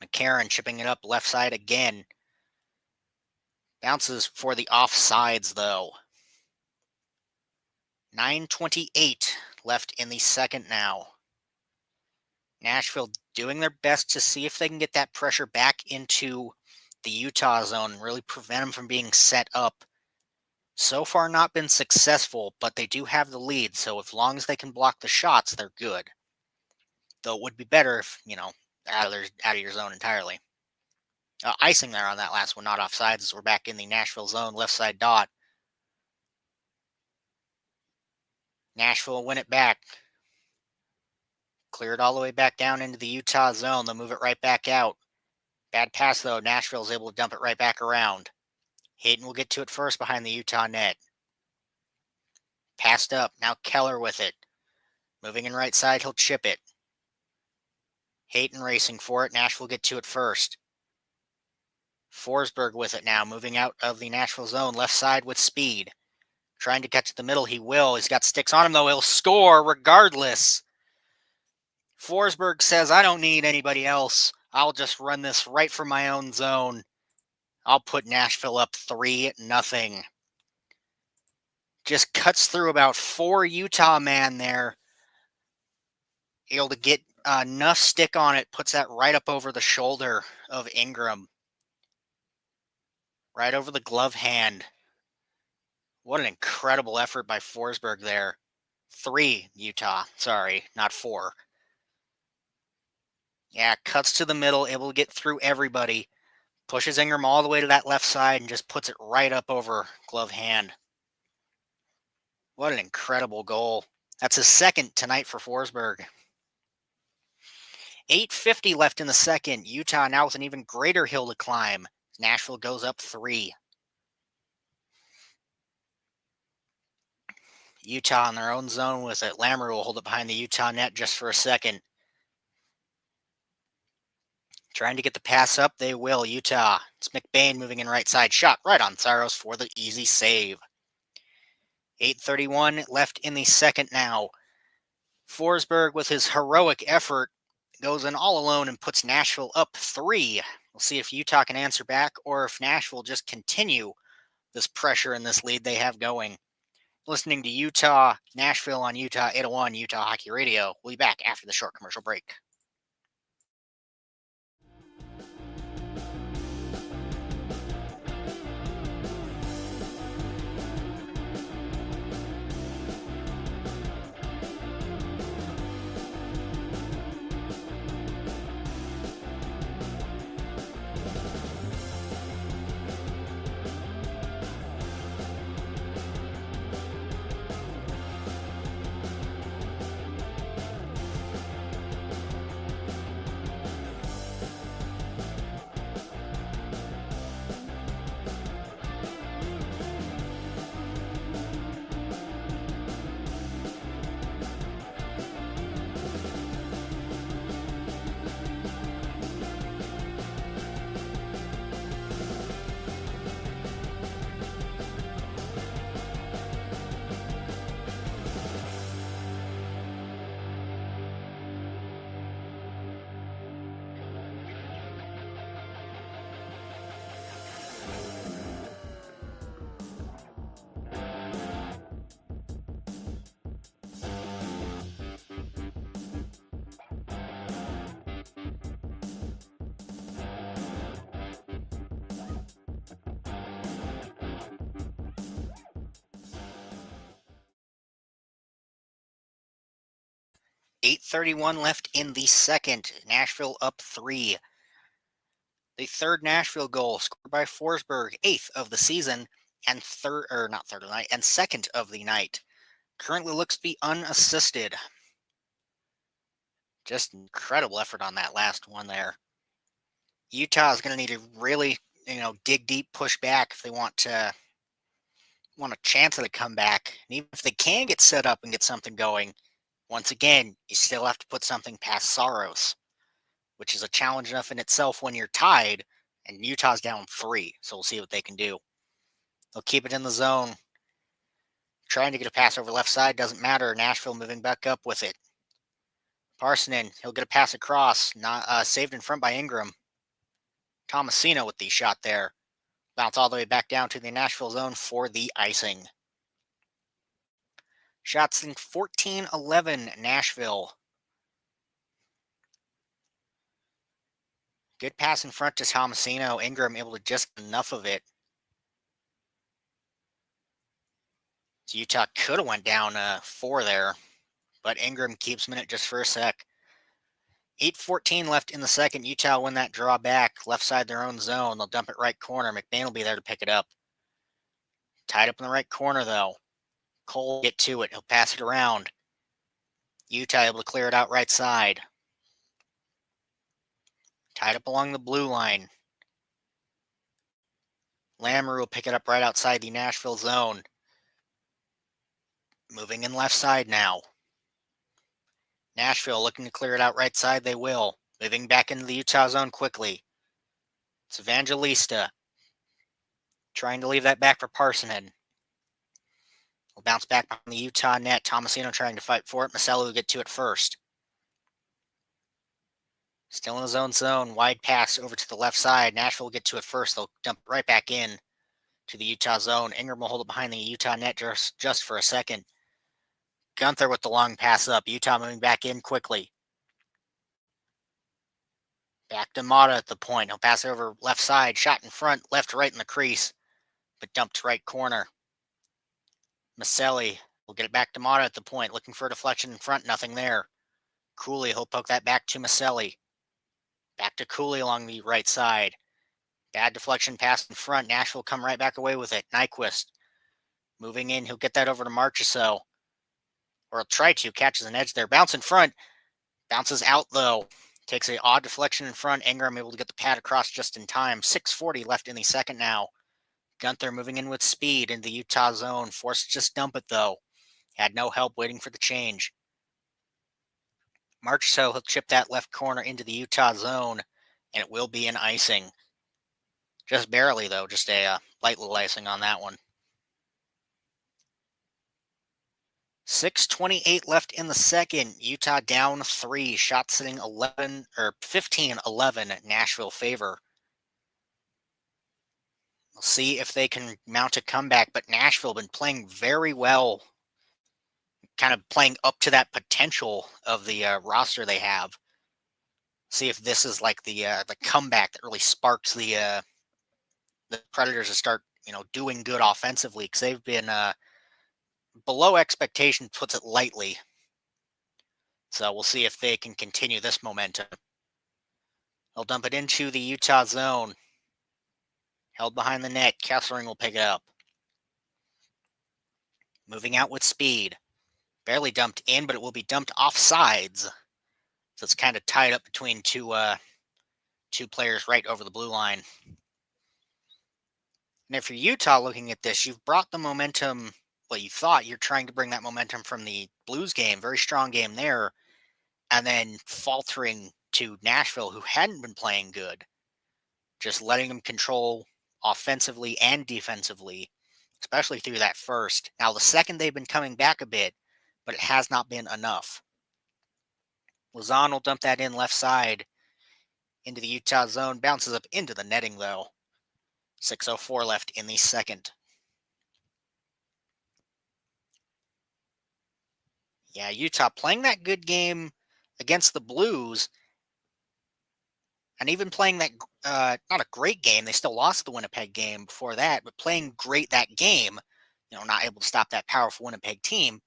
McCarron chipping it up left side again. Bounces for the offsides, though. 9:28 left in the second now. Nashville doing their best to see if they can get that pressure back into the Utah zone and really prevent them from being set up. So far not been successful, but they do have the lead, so as long as they can block the shots, they're good. Though it would be better if, out of your zone entirely. Icing there on that last one, not offsides, as we're back in the Nashville zone, left side dot. Nashville will win it back. Clear it all the way back down into the Utah zone. They'll move it right back out. Bad pass, though. Nashville's able to dump it right back around. Hayden will get to it first behind the Utah net. Passed up. Now Keller with it. Moving in right side, he'll chip it. Hayden racing for it. Nashville get to it first. Forsberg with it now. Moving out of the Nashville zone. Left side with speed. Trying to catch the middle. He will. He's got sticks on him, though. He'll score regardless. Forsberg says, I don't need anybody else. I'll just run this right from my own zone. I'll put Nashville up 3-0. Just cuts through about 4 Utah man there. Able to get enough stick on it. Puts that right up over the shoulder of Ingram. Right over the glove hand. What an incredible effort by Forsberg there. 3 Utah. Sorry, not 4. Yeah, cuts to the middle, able to get through everybody. Pushes Ingram all the way to that left side and just puts it right up over glove hand. What an incredible goal. That's his second tonight for Forsberg. 8:50 left in the second. Utah now with an even greater hill to climb. Nashville goes up 3. Utah in their own zone with it. Lamoureux will hold it behind the Utah net just for a second. Trying to get the pass up, they will. Utah. It's McBain moving in right side. Shot right on Saros for the easy save. 8:31 left in the second now. Forsberg, with his heroic effort, goes in all alone and puts Nashville up 3. We'll see if Utah can answer back or if Nashville just continue this pressure and this lead they have going. Listening to Utah, Nashville on Utah 801 Utah Hockey Radio. We'll be back after the short commercial break. 8:31 left in the second. Nashville up 3. The third Nashville goal scored by Forsberg, 8th of the season, and not third of the night, and second of the night. Currently looks to be unassisted. Just incredible effort on that last one there. Utah is going to need to really, dig deep, push back if they want a chance at a comeback. And even if they can get set up and get something going, once again, you still have to put something past Saros, which is a challenge enough in itself when you're tied, and Utah's down 3. So we'll see what they can do. They'll keep it in the zone. Trying to get a pass over left side doesn't matter. Nashville moving back up with it. Parsonen, he'll get a pass across, not saved in front by Ingram. Tomasino with the shot there. Bounce all the way back down to the Nashville zone for the icing. Shots in 14-11 Nashville. Good pass in front to Tomasino. Ingram able to just enough of it. So Utah could have went down 4 there, but Ingram keeps him in it just for a sec. 8:14 left in the second. Utah win that draw back. Left side their own zone. They'll dump it right corner. McBain will be there to pick it up. Tied up in the right corner, though. Cole will get to it. He'll pass it around. Utah able to clear it out right side. Tied up along the blue line. Lamoureux will pick it up right outside the Nashville zone. Moving in left side now. Nashville looking to clear it out right side. They will. Moving back into the Utah zone quickly. It's Evangelista. Trying to leave that back for Parsonen. Will bounce back on the Utah net. Tomasino trying to fight for it. Maselli will get to it first. Still in his own zone. Wide pass over to the left side. Nashville will get to it first. They'll dump it right back in to the Utah zone. Ingram will hold it behind the Utah net just for a second. Gunther with the long pass up. Utah moving back in quickly. Back to Mata at the point. He'll pass it over left side. Shot in front. Left to right in the crease. But dumped to right corner. Maselli will get it back to Mata at the point. Looking for a deflection in front. Nothing there. Cooley, he'll poke that back to Maselli. Back to Cooley along the right side. Bad deflection pass in front. Nashville come right back away with it. Nyquist moving in. He'll get that over to Marchessault. Or he'll try to. Catches an edge there. Bounce in front. Bounces out though. Takes a odd deflection in front. Ingram able to get the pad across just in time. 6:40 left in the second now. Gunther moving in with speed into the Utah zone. Forced to just dump it though. Had no help waiting for the change. Marchessault will chip that left corner into the Utah zone, and it will be an icing. Just barely though. Just a light little icing on that one. 6:28 left in the second. Utah down 3. Shot sitting 15-11 Nashville favor. We'll see if they can mount a comeback, but Nashville been playing very well. Kind of playing up to that potential of the roster they have. See if this is like the comeback that really sparks the Predators to start doing good offensively, because they've been below expectation, puts it lightly. So we'll see if they can continue this momentum. They'll dump it into the Utah zone. Held behind the net. Kesselring will pick it up. Moving out with speed. Barely dumped in, but it will be dumped off sides. So it's kind of tied up between two players right over the blue line. And if you're Utah looking at this, you've brought the momentum. Well, you thought you're trying to bring that momentum from the Blues game, very strong game there, and then faltering to Nashville, who hadn't been playing good. Just letting them control offensively and defensively, especially through that first. Now, the second, they've been coming back a bit, but it has not been enough. Lazan will dump that in left side into the Utah zone. Bounces up into the netting, though. 6:04 left in the second. Yeah, Utah playing that good game against the Blues, and even playing that, not a great game. They still lost the Winnipeg game before that, but playing great that game, not able to stop that powerful Winnipeg team.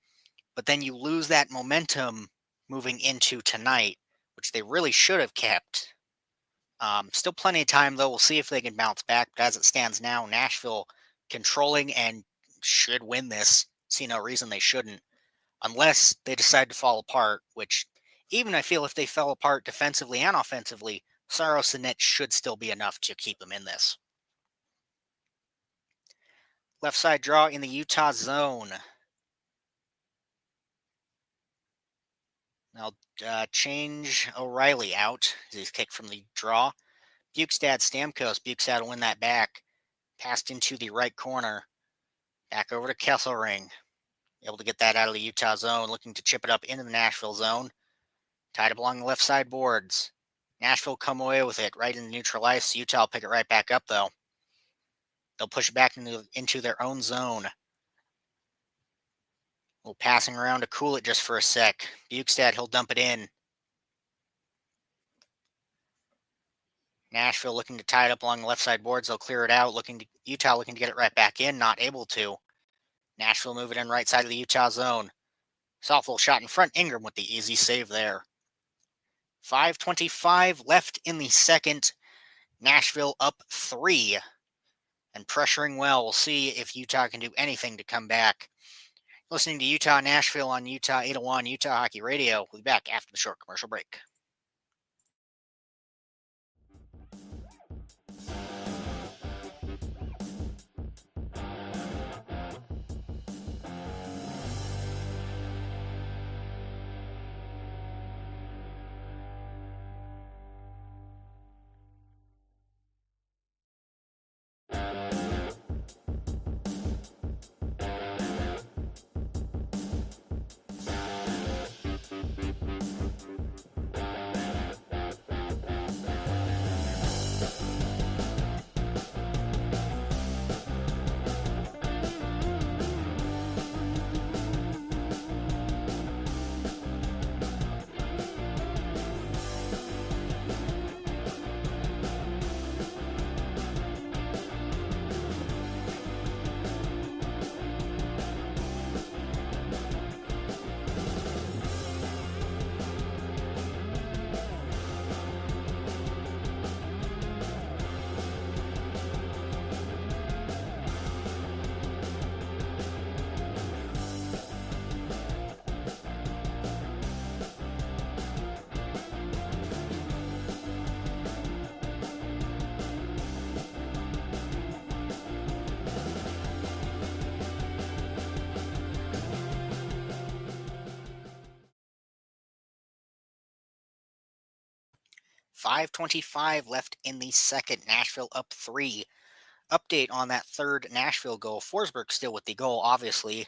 But then you lose that momentum moving into tonight, which they really should have kept. Still plenty of time, though. We'll see if they can bounce back. But as it stands now, Nashville controlling and should win this. See no reason they shouldn't, unless they decide to fall apart, which even I feel if they fell apart defensively and offensively, Saros and Net should still be enough to keep them in this. Left side draw in the Utah zone. Now change O'Reilly out. He's kicked from the draw. Bukestad Stamkos. Bukestad will win that back. Passed into the right corner. Back over to Kesselring. Able to get that out of the Utah zone. Looking to chip it up into the Nashville zone. Tied up along the left side boards. Nashville come away with it right in the neutral ice. Utah will pick it right back up, though. They'll push it back into their own zone. A little passing around to cool it just for a sec. Bukestad, he'll dump it in. Nashville looking to tie it up along the left side boards. They'll clear it out. Utah looking to get it right back in. Not able to. Nashville move it in right side of the Utah zone. Soft little shot in front. Ingram with the easy save there. 5:25 left in the second. Nashville up 3 and pressuring well. We'll see if Utah can do anything to come back. Listening to Utah Nashville on Utah 801 Utah Hockey Radio. We'll be back after the short commercial break. .525 left in the second. Nashville up 3. Update on that third Nashville goal. Forsberg still with the goal, obviously.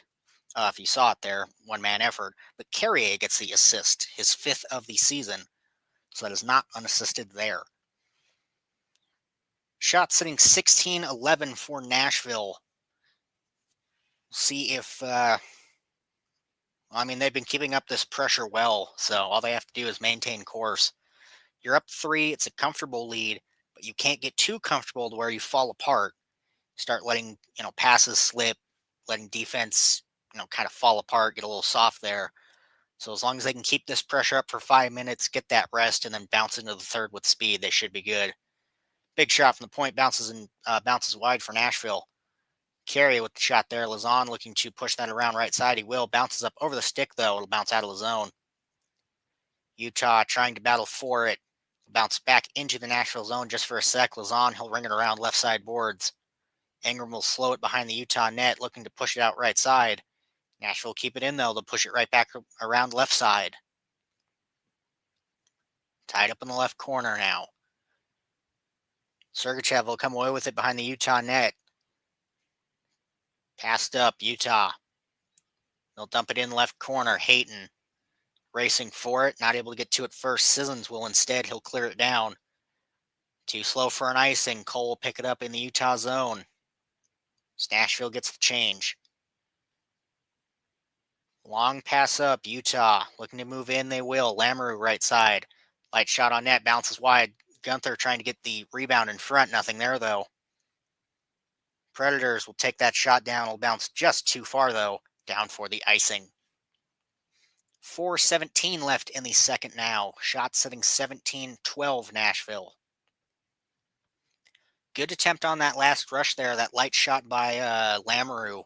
If you saw it there, one-man effort. But Carrier gets the assist, his 5th of the season. So that is not unassisted there. Shot sitting 16-11 for Nashville. See if... they've been keeping up this pressure well, so all they have to do is maintain course. You're up 3. It's a comfortable lead, but you can't get too comfortable to where you fall apart. Start letting, passes slip, letting defense, kind of fall apart, get a little soft there. So as long as they can keep this pressure up for 5 minutes, get that rest, and then bounce into the third with speed, they should be good. Big shot from the point, bounces wide for Nashville. Carey with the shot there. Lazan looking to push that around right side. He will. Bounces up over the stick, though. It'll bounce out of the zone. Utah trying to battle for it. Bounce back into the Nashville zone just for a sec. Lazan, he'll ring it around left side boards. Ingram will slow it behind the Utah net, looking to push it out right side. Nashville keep it in, though. They'll push it right back around left side. Tied up in the left corner now. Sergachev will come away with it behind the Utah net. Passed up, Utah. They'll dump it in left corner. Hayton racing for it. Not able to get to it first. Sissons will instead. He'll clear it down. Too slow for an icing. Cole will pick it up in the Utah zone. Nashville gets the change. Long pass up. Utah looking to move in. They will. Lamoureux right side. Light shot on net. Bounces wide. Gunther trying to get the rebound in front. Nothing there, though. Predators will take that shot down. It'll bounce just too far, though. Down for the icing. 4:17 left in the second now. Shot sitting 17-12 Nashville. Good attempt on that last rush there. That light shot by Lamoureux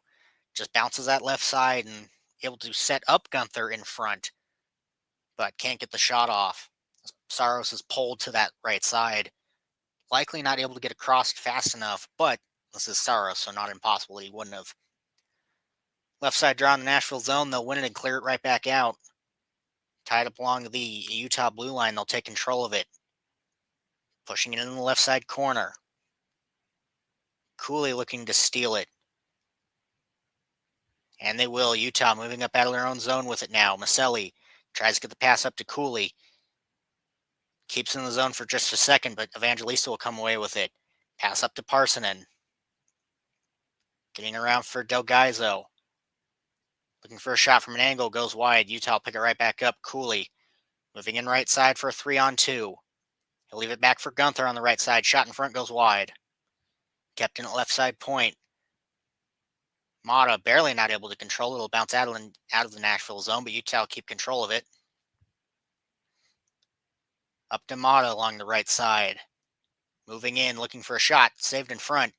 just bounces that left side and able to set up Gunther in front, but can't get the shot off. Saros is pulled to that right side. Likely not able to get across fast enough, but this is Saros, so not impossible. He wouldn't have. Left side draw in the Nashville zone. They'll win it and clear it right back out. Tied up along the Utah blue line. They'll take control of it. Pushing it in the left side corner. Cooley looking to steal it. And they will. Utah moving up out of their own zone with it now. Maselli tries to get the pass up to Cooley. Keeps in the zone for just a second, but Evangelista will come away with it. Pass up to Parsonen. Getting around for Delgaizo. Looking for a shot from an angle. Goes wide. Utah will pick it right back up. Cooley moving in right side for a 3-on-2. He'll leave it back for Gunther on the right side. Shot in front goes wide. Kept in at left side point. Mata barely not able to control it. It'll bounce out of the Nashville zone, but Utah will keep control of it. Up to Mata along the right side. Moving in, looking for a shot. Saved in front.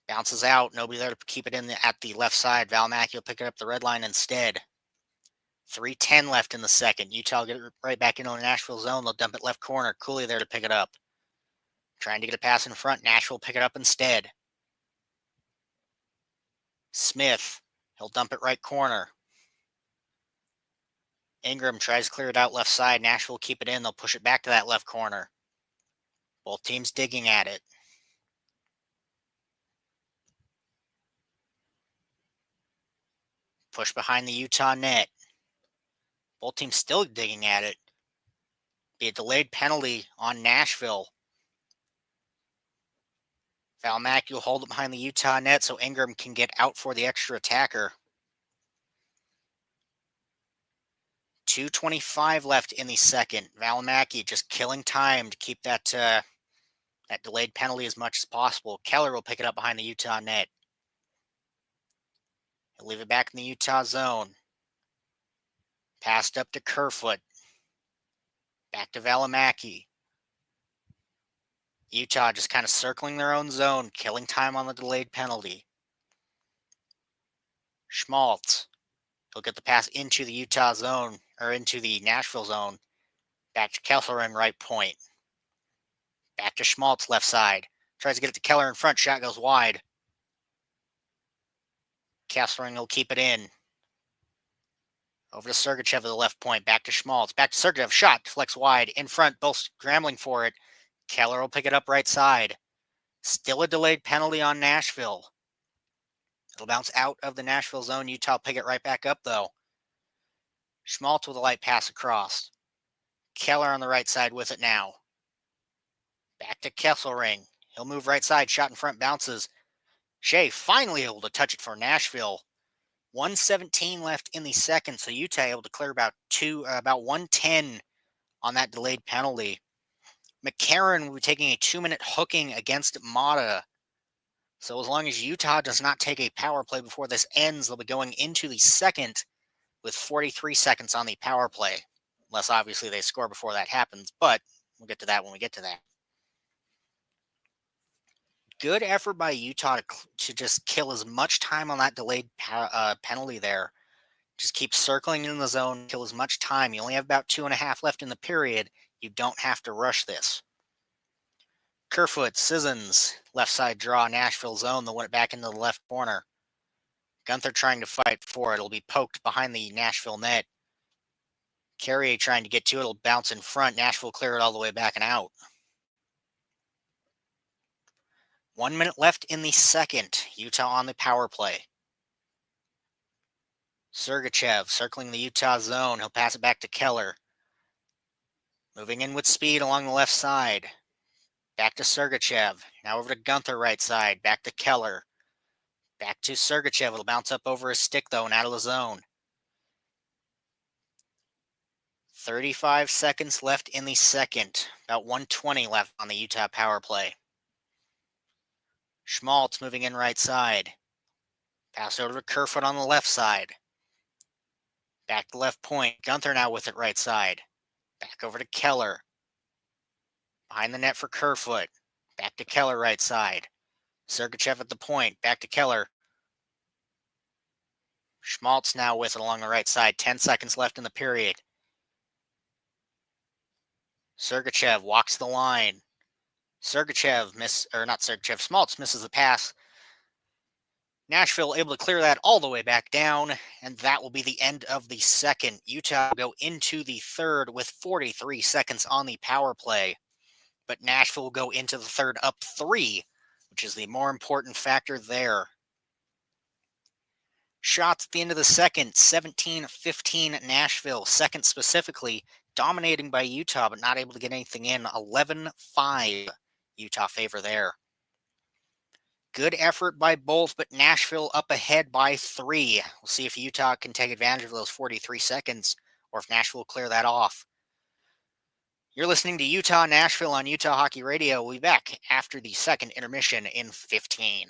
Bounces out. Nobody there to keep it in at the left side. Valimaki will pick it up the red line instead. 3:10 left in the second. Utah will get it right back into the Nashville zone. They'll dump it left corner. Cooley there to pick it up. Trying to get a pass in front. Nashville pick it up instead. Smith. He'll dump it right corner. Ingram tries to clear it out left side. Nashville keep it in. They'll push it back to that left corner. Both teams digging at it. Push behind the Utah net. Both teams still digging at it. Be a delayed penalty on Nashville. Valimaki will hold it behind the Utah net so Ingram can get out for the extra attacker. 2:25 left in the second. Valimaki just killing time to keep that delayed penalty as much as possible. Keller will pick it up behind the Utah net. He'll leave it back in the Utah zone. Passed up to Kerfoot. Back to Valimaki. Utah just kind of circling their own zone, killing time on the delayed penalty. Schmaltz. He'll get the pass into the Utah zone, or into the Nashville zone. Back to Kessler right point. Back to Schmaltz left side. Tries to get it to Keller in front. Shot goes wide. Kessler will keep it in. Over to Sergachev at the left point. Back to Schmaltz. Back to Sergachev. Shot. Deflects wide. In front. Both scrambling for it. Keller will pick it up right side. Still a delayed penalty on Nashville. It'll bounce out of the Nashville zone. Utah will pick it right back up, though. Schmaltz with a light pass across. Keller on the right side with it now. Back to Kesselring. He'll move right side. Shot in front bounces. Shea finally able to touch it for Nashville. 1:17 left in the second, so Utah able to clear about 110 on that delayed penalty. McCarron will be taking a 2-minute hooking against Mata. So as long as Utah does not take a power play before this ends, they'll be going into the second with 43 seconds on the power play. Unless obviously they score before that happens, but we'll get to that when we get to that. Good effort by Utah to just kill as much time on that delayed penalty there. Just keep circling in the zone, kill as much time. You only have about 2.5 left in the period. You don't have to rush this. Kerfoot, Sissons, left side draw, Nashville zone. They'll win it back into the left corner. Gunther trying to fight for it. It'll be poked behind the Nashville net. Carrier trying to get to it. It'll bounce in front. Nashville clear it all the way back and out. 1 minute left in the second. Utah on the power play. Sergachev circling the Utah zone. He'll pass it back to Keller. Moving in with speed along the left side. Back to Sergachev. Now over to Gunther right side. Back to Keller. Back to Sergachev. It'll bounce up over his stick though and out of the zone. 35 seconds left in the second. About 1:20 left on the Utah power play. Schmaltz moving in right side. Pass over to Kerfoot on the left side. Back to left point. Gunther now with it right side. Back over to Keller. Behind the net for Kerfoot. Back to Keller right side. Sergachev at the point. Back to Keller. Schmaltz now with it along the right side. 10 seconds left in the period. Sergachev walks the line. Schmaltz misses the pass. Nashville able to clear that all the way back down, and that will be the end of the second. Utah will go into the third with 43 seconds on the power play, but Nashville will go into the third up 3, which is the more important factor there. Shots at the end of the second, 17-15 Nashville. Second specifically, dominating by Utah, but not able to get anything in. 11-5 Utah favor there. Good effort by both, but Nashville up ahead by 3. We'll see if Utah can take advantage of those 43 seconds or if Nashville will clear that off. You're listening to Utah-Nashville on Utah Hockey Radio. We'll be back after the second intermission in 15.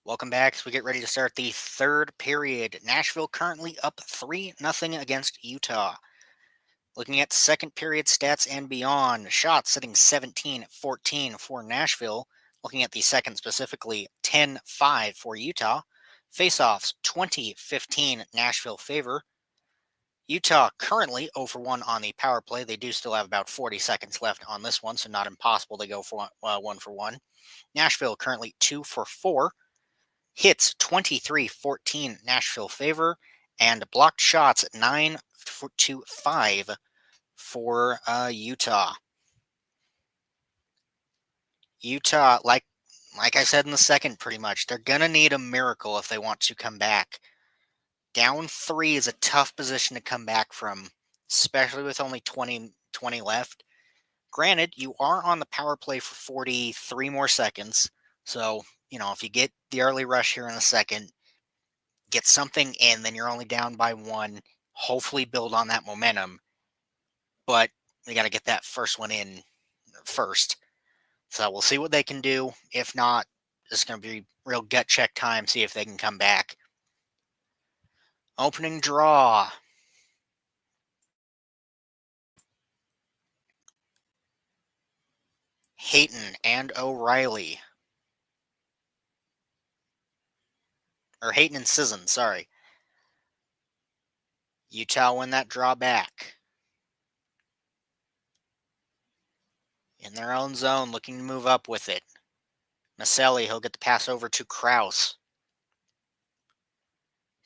Welcome back as we get ready to start the third period. Nashville currently up 3-0 against Utah. Looking at second period stats and beyond, shots sitting 17-14 for Nashville. Looking at the second specifically, 10-5 for Utah. Faceoffs 20-15 Nashville favor. Utah currently 0 for 1 on the power play. They do still have about 40 seconds left on this one, so not impossible to go for 1 for 1. Nashville currently 2 for 4. Hits 23-14 Nashville favor, and blocked shots 9-5 for Utah. Utah, like I said in the second, pretty much, they're gonna need a miracle if they want to come back. Down 3 is a tough position to come back from, especially with only 20 left. Granted, you are on the power play for 43 more seconds, so if you get the early rush here in a second, get something in, then you're only down by 1. Hopefully build on that momentum. But we got to get that first one in first. So we'll see what they can do. If not, it's going to be real gut check time, see if they can come back. Opening draw. Hayton and O'Reilly. Or Hayton and Sisson, sorry. Utah win that draw back. In their own zone, looking to move up with it. Maselli, he'll get the pass over to Kraus.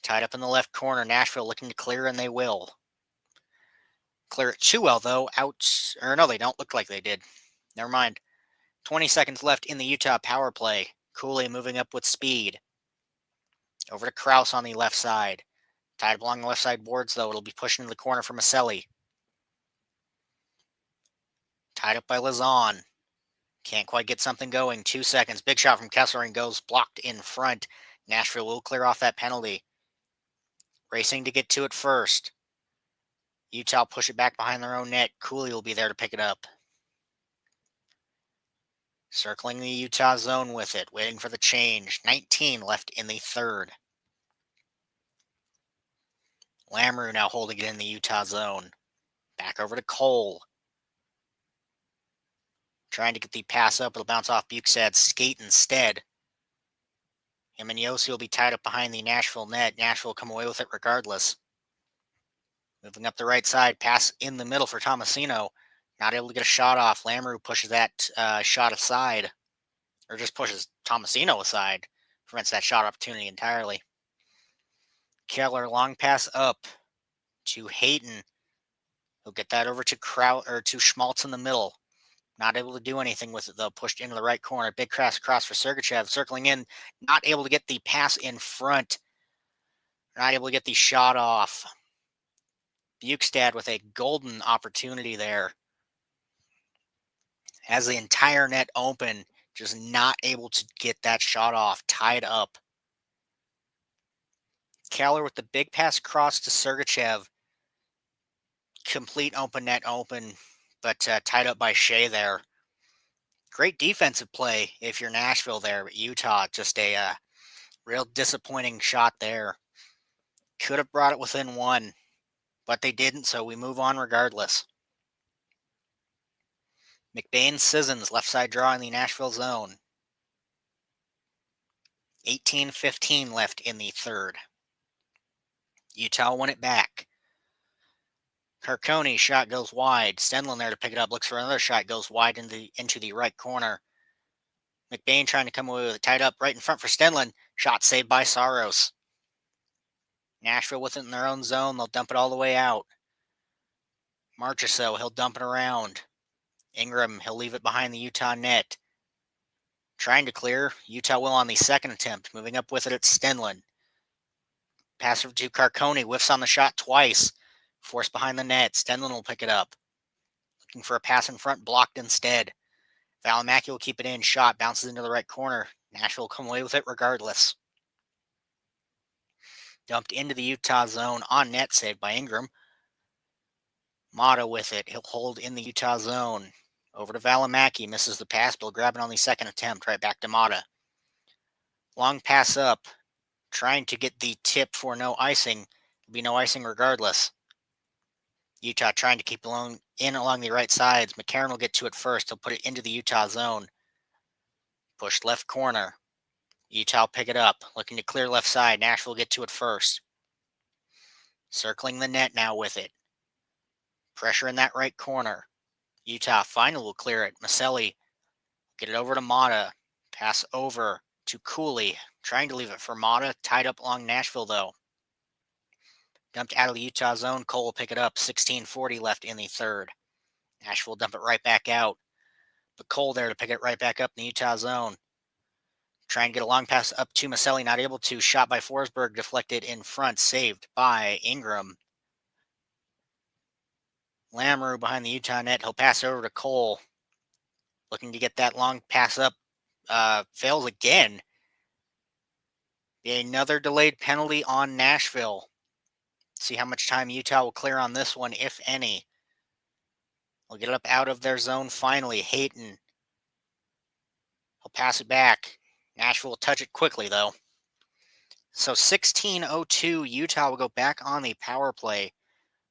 Tied up in the left corner, Nashville looking to clear, and they will. Clear it too well, though. Out. Or no, they don't look like they did. Never mind. 20 seconds left in the Utah power play. Cooley moving up with speed. Over to Kraus on the left side. Tied up along the left side boards, though. It'll be pushed into the corner for Maselli. Tied up by Lazon. Can't quite get something going. 2 seconds. Big shot from Kessler and goes blocked in front. Nashville will clear off that penalty. Racing to get to it first. Utah push it back behind their own net. Cooley will be there to pick it up. Circling the Utah zone with it, waiting for the change. 19 left in the third. Lamoureux now holding it in the Utah zone. Back over to Cole. Trying to get the pass up. It'll bounce off Bukestad's skate instead. Him and Yossi will be tied up behind the Nashville net. Nashville will come away with it regardless. Moving up the right side. Pass in the middle for Tomasino. Not able to get a shot off. Lamoureux pushes that shot aside. Or just pushes Tomasino aside. Prevents that shot opportunity entirely. Keller, long pass up to Hayton. He'll get that over to Schmaltz in the middle. Not able to do anything with it, though. Pushed into the right corner. Big cross for Sergachev. Circling in. Not able to get the pass in front. Not able to get the shot off. Bukestad with a golden opportunity there. Has the entire net open. Just not able to get that shot off. Tied up. Keller with the big pass cross to Sergachev. Complete open net open, but tied up by Shea there. Great defensive play if you're Nashville there, but Utah, just a real disappointing shot there. Could have brought it within 1, but they didn't, so we move on regardless. McBain Sissons, left side draw in the Nashville zone. 18-15 left in the third. Utah won it back. Carcone, shot goes wide. Stenlin there to pick it up. Looks for another shot. Goes wide into the right corner. McBain trying to come away with it. Tied up right in front for Stenlin. Shot saved by Saros. Nashville with it in their own zone. They'll dump it all the way out. Marchessault, he'll dump it around. Ingram, he'll leave it behind the Utah net. Trying to clear. Utah will on the second attempt. Moving up with it, it's Stenlin. Pass over to Carcone. Whiffs on the shot twice. Forced behind the net. Stenlin will pick it up. Looking for a pass in front. Blocked instead. Valimaki will keep it in. Shot bounces into the right corner. Nashville will come away with it regardless. Dumped into the Utah zone on net. Saved by Ingram. Mata with it. He'll hold in the Utah zone. Over to Valimaki. Misses the pass, but he'll grab it on the second attempt. Right back to Mata. Long pass up, trying to get the tip for no icing. There'll be no icing regardless. Utah trying to keep along the right sides. McCarron will get to it first. He'll put it into the Utah zone. Pushed left corner. Utah will pick it up. Looking to clear left side. Nashville will get to it first. Circling the net now with it. Pressure in that right corner. Utah finally will clear it. Maselli get it over to Mata. Pass over to Cooley. Trying to leave it for Mata. Tied up along Nashville though. Dumped out of the Utah zone. Cole will pick it up. 16:40 left in the third. Nashville dump it right back out. But Cole there to pick it right back up in the Utah zone. Trying to get a long pass up to Maselli. Not able to. Shot by Forsberg. Deflected in front. Saved by Ingram. Lamoureux behind the Utah net. He'll pass over to Cole. Looking to get that long pass up. Fails again. Another delayed penalty on Nashville. See how much time Utah will clear on this one, if any. They'll get it up out of their zone finally. Hayton. He'll pass it back. Nashville will touch it quickly, though. So 16:02, Utah will go back on the power play.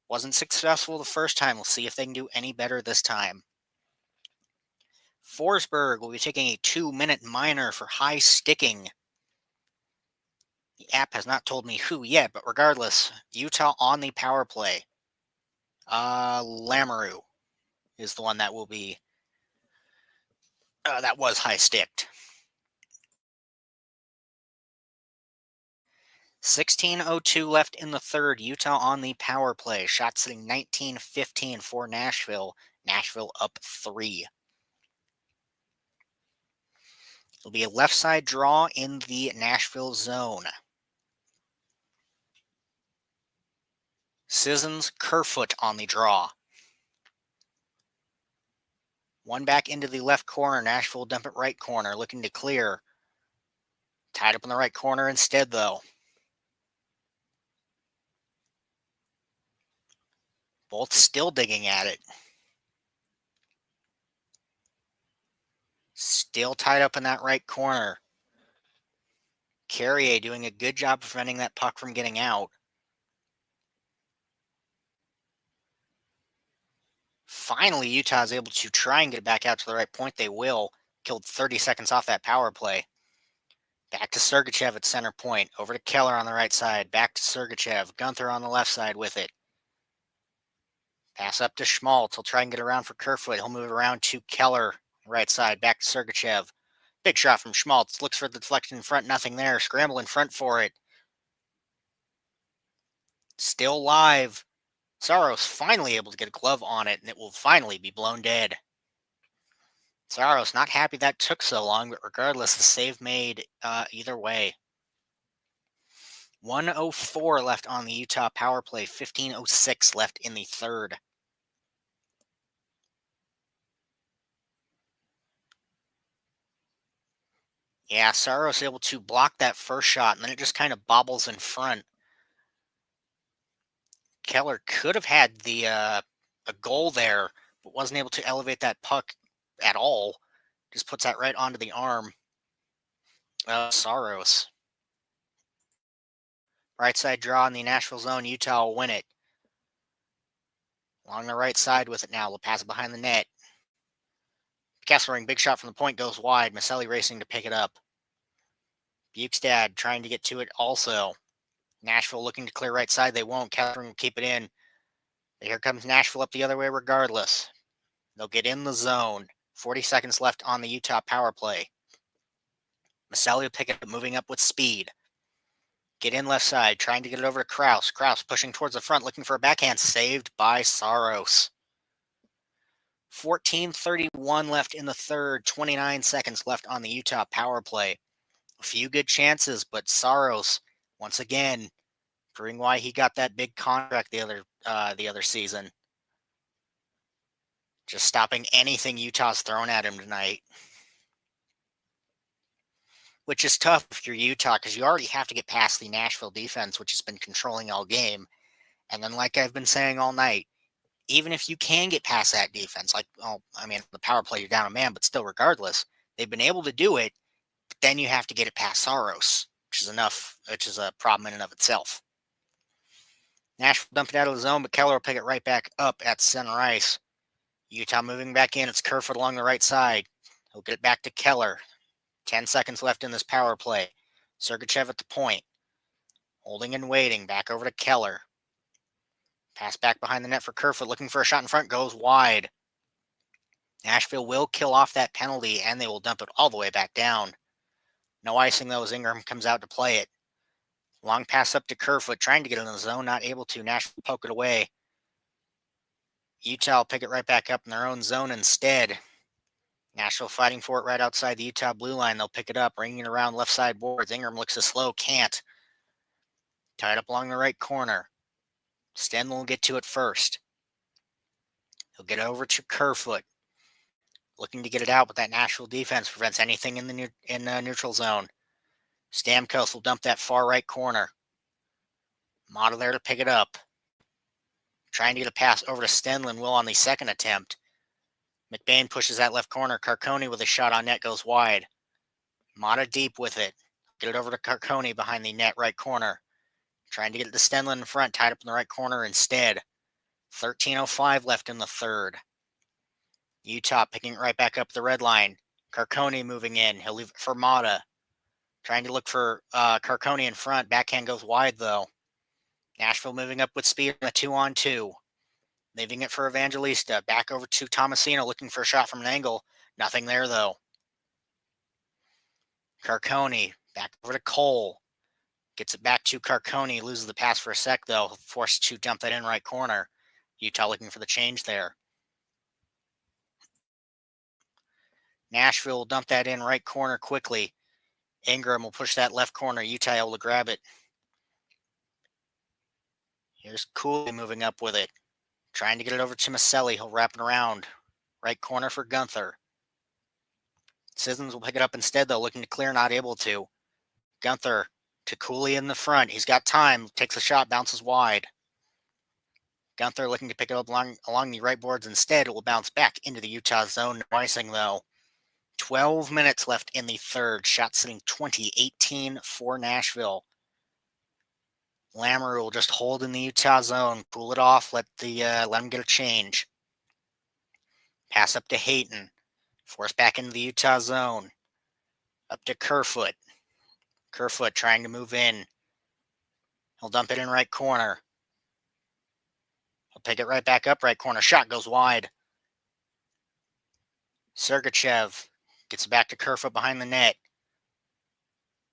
Wasn't successful the first time. We'll see if they can do any better this time. Forsberg will be taking a 2-minute minor for high sticking. The app has not told me who yet, but regardless, Utah on the power play. Lamoureux is the one that will be, that was high sticked. 16:02 left in the third. Utah on the power play. Shot sitting 19-15 for Nashville. Nashville up 3. It'll be a left side draw in the Nashville zone. Sissons, Kerfoot on the draw. One back into the left corner. Nashville dump it right corner. Looking to clear. Tied up in the right corner instead, though. Both still digging at it. Still tied up in that right corner. Carrier doing a good job preventing that puck from getting out. Finally, Utah is able to try and get it back out to the right point. They will. Killed 30 seconds off that power play. Back to Sergachev at center point. Over to Keller on the right side. Back to Sergachev. Gunther on the left side with it. Pass up to Schmaltz. He'll try and get around for Kerfoot. He'll move it around to Keller. Right side. Back to Sergachev. Big shot from Schmaltz. Looks for the deflection in front. Nothing there. Scramble in front for it. Still live. Saros finally able to get a glove on it, and it will finally be blown dead. Saros not happy that took so long, but regardless, the save made either way. 1:04 left on the Utah power play. 15:06 left in the third. Yeah, Saros able to block that first shot, and then it just kind of bobbles in front. Keller could have had the a goal there, but wasn't able to elevate that puck at all. Just puts that right onto the arm of Saros. Right side draw in the Nashville zone. Utah will win it. Along the right side with it now. We'll pass it behind the net. Kesselring, big shot from the point, goes wide. Maselli racing to pick it up. Bukestad trying to get to it also. Nashville looking to clear right side. They won't. Kesselring will keep it in. Here comes Nashville up the other way regardless. They'll get in the zone. 40 seconds left on the Utah power play. Maselli will pick it up, moving up with speed. Get in left side, trying to get it over to Krause. Krause pushing towards the front, looking for a backhand. Saved by Saros. 14:31 left in the third. 29 seconds left on the Utah power play. A few good chances, but Saros, once again, proving why he got that big contract the other season. Just stopping anything Utah's thrown at him tonight. Which is tough if you're Utah, because you already have to get past the Nashville defense, which has been controlling all game. And then, like I've been saying all night, even if you can get past that defense, the power play, you're down a man, but still, regardless, they've been able to do it. then you have to get it past Saros, which is a problem in and of itself. Nashville dump it out of the zone, but Keller will pick it right back up at center ice. Utah moving back in. It's Kerfoot along the right side. He'll get it back to Keller. 10 seconds left in this power play. Sergachev at the point. Holding and waiting. Back over to Keller. Pass back behind the net for Kerfoot. Looking for a shot in front. Goes wide. Nashville will kill off that penalty, and they will dump it all the way back down. No icing, though, as Ingram comes out to play it. Long pass up to Kerfoot, trying to get in the zone, not able to. Nashville poke it away. Utah will pick it right back up in their own zone instead. Nashville fighting for it right outside the Utah blue line. They'll pick it up, ringing it around left side boards. Ingram looks slow, can't. Tied up along the right corner. Stenlund will get to it first. He'll get over to Kerfoot. Looking to get it out, but that Nashville defense prevents anything in the neutral zone. Stamkos will dump that far right corner. Mata there to pick it up. Trying to get a pass over to Stenlund. Will on the second attempt. McBain pushes that left corner. Carcone with a shot on net goes wide. Mata deep with it. Get it over to Carcone behind the net right corner. Trying to get it to Stenlund in front. Tied up in the right corner instead. 13:05 left in the third. Utah picking it right back up the red line. Carcone moving in. He'll leave it for Mata. Trying to look for Carcone in front. Backhand goes wide, though. Nashville moving up with speed on a 2-on-2. Leaving it for Evangelista. Back over to Tomasino, looking for a shot from an angle. Nothing there, though. Carcone. Back over to Cole. Gets it back to Carcone. Loses the pass for a sec, though. Forced to dump that in right corner. Utah looking for the change there. Nashville will dump that in right corner quickly. Ingram will push that left corner. Utah able to grab it. Here's Cooley moving up with it. Trying to get it over to Maselli. He'll wrap it around. Right corner for Gunther. Sissons will pick it up instead, though. Looking to clear, not able to. Gunther to Cooley in the front. He's got time. Takes a shot, bounces wide. Gunther looking to pick it up along the right boards instead. It will bounce back into the Utah zone. No icing, though. 12 minutes left in the third. Shot sitting 20-18 for Nashville. Lamoureux will just hold in the Utah zone. Pull it off. Let him get a change. Pass up to Hayton. Force back into the Utah zone. Up to Kerfoot. Kerfoot trying to move in. He'll dump it in right corner. He'll pick it right back up right corner. Shot goes wide. Sergachev gets it back to Kerfoot behind the net.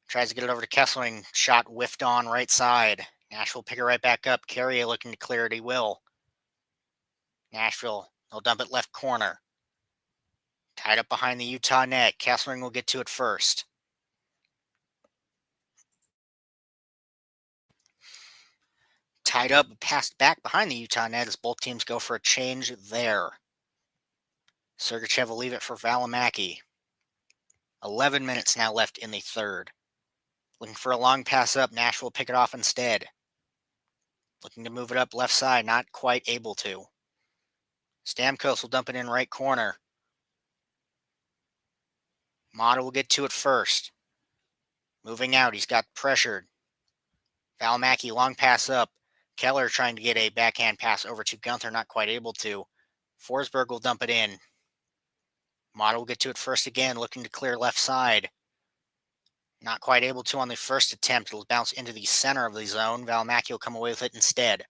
Tries to get it over to Kessling. Shot whiffed on right side. Nashville pick it right back up. Carrier looking to clear it. He will. Nashville, they'll dump it left corner. Tied up behind the Utah net. Kessling will get to it first. Tied up, passed back behind the Utah net as both teams go for a change there. Sergachev will leave it for Valimaki. 11 minutes now left in the third. Looking for a long pass up. Nashville will pick it off instead. Looking to move it up left side. Not quite able to. Stamkos will dump it in right corner. Mata will get to it first. Moving out. He's got pressured. Valimaki, long pass up. Keller trying to get a backhand pass over to Gunther. Not quite able to. Forsberg will dump it in. Mata will get to it first again. Looking to clear left side. Not quite able to on the first attempt. It'll bounce into the center of the zone. Valimaki will come away with it instead.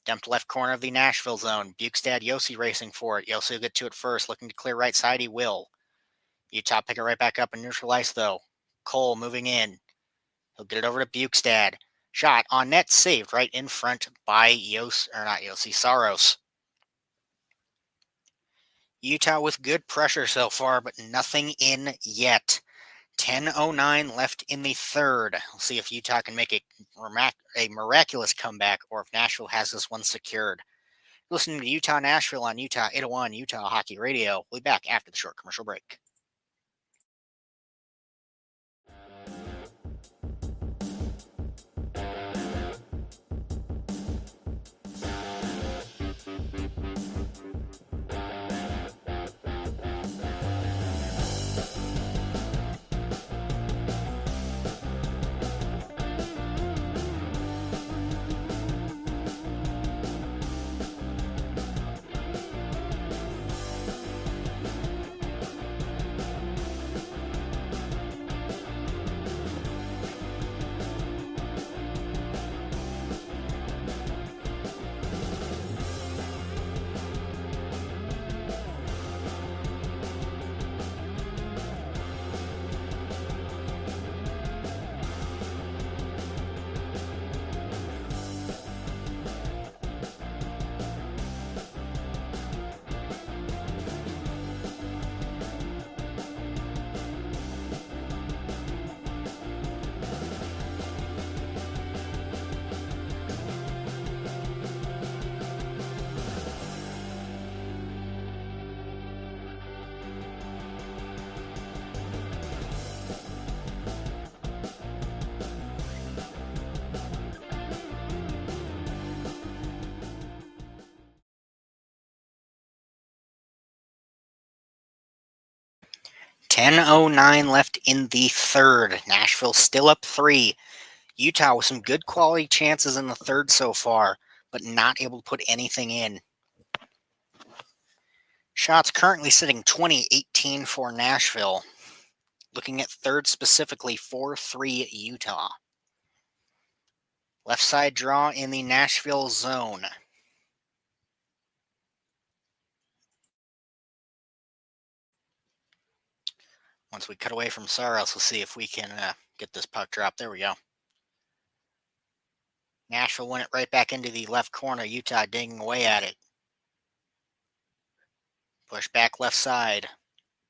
Dumped left corner of the Nashville zone. Bukestad, Yossi racing for it. Yossi will get to it first. Looking to clear right side. He will. Utah pick it right back up and neutral ice, though. Cole moving in. He'll get it over to Bukestad. Shot on net, saved right in front by Saros. Utah with good pressure so far, but nothing in yet. 10:09 left in the third. We'll see if Utah can make a miraculous comeback or if Nashville has this one secured. Listening to Utah Nashville on Utah 801 Utah Hockey Radio. We'll be back after the short commercial break. 10:09 left in the third. Nashville still up 3. Utah with some good quality chances in the third so far, but not able to put anything in. Shots currently sitting 20-18 for Nashville. Looking at third specifically, 4-3 Utah. Left side draw in the Nashville zone. Once we cut away from Saros, we'll see if we can get this puck drop. There we go. Nashville went it right back into the left corner. Utah digging away at it. Push back left side.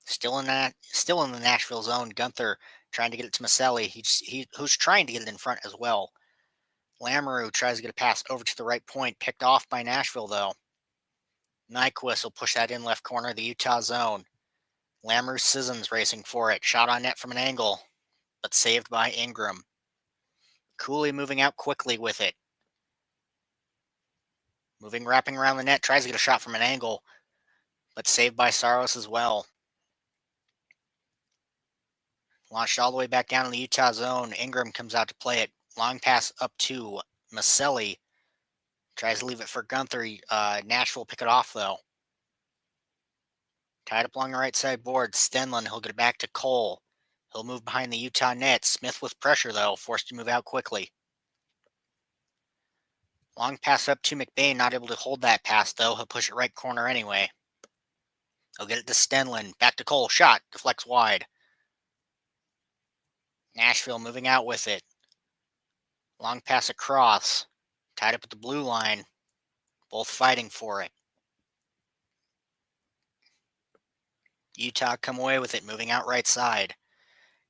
Still in the Nashville zone. Gunther trying to get it to Maselli. Who's trying to get it in front as well. Lamoureux tries to get a pass over to the right point. Picked off by Nashville though. Nyquist will push that in left corner of the Utah zone. Lamoureux Sissons racing for it. Shot on net from an angle, but saved by Ingram. Cooley moving out quickly with it. Wrapping around the net. Tries to get a shot from an angle, but saved by Saros as well. Launched all the way back down in the Utah zone. Ingram comes out to play it. Long pass up to Maselli. Tries to leave it for Gunther. Nashville pick it off though. Tied up along the right side board. Stenlund, he'll get it back to Cole. He'll move behind the Utah net. Smith with pressure though, forced to move out quickly. Long pass up to McBain, not able to hold that pass though. He'll push it right corner anyway. He'll get it to Stenlund. Back to Cole. Shot. Deflects wide. Nashville moving out with it. Long pass across. Tied up at the blue line. Both fighting for it. Utah come away with it, moving out right side.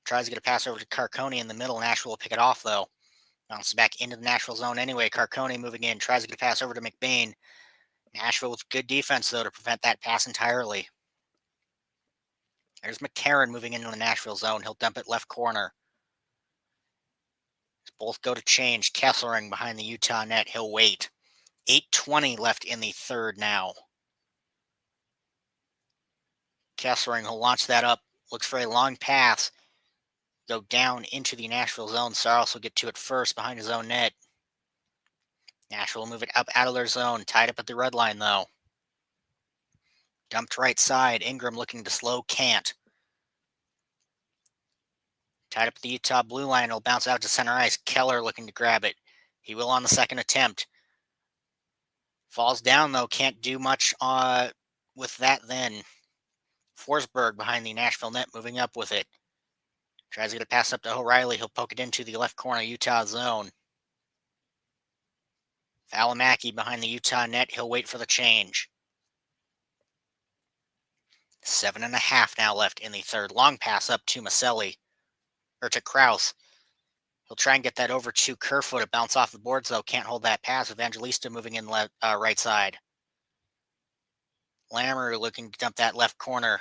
Tries to get a pass over to Carcone in the middle. Nashville will pick it off though. Bounces back into the Nashville zone anyway. Carcone moving in. Tries to get a pass over to McBain. Nashville with good defense though to prevent that pass entirely. There's McCarron moving into the Nashville zone. He'll dump it left corner. Both go to change. Kesselring behind the Utah net. He'll wait. 8:20 left in the third now. Kesselring will launch that up. Looks for a long pass. Go down into the Nashville zone. Saros will get to it first behind his own net. Nashville will move it up out of their zone. Tied up at the red line though. Dumped right side. Ingram looking to slow. Can't. Tied up at the Utah blue line. It'll bounce out to center ice. Keller looking to grab it. He will on the second attempt. Falls down though. Can't do much with that then. Forsberg behind the Nashville net moving up with it. Tries to get a pass up to O'Reilly. He'll poke it into the left corner Utah zone. Valimaki behind the Utah net. He'll wait for the change. 7.5 now left in the third. Long pass up to Maselli. Or to Krause. He'll try and get that over to Kerfoot. It bounce off the boards though. Can't hold that pass. Evangelista moving in right side. Lamoureux looking to dump that left corner.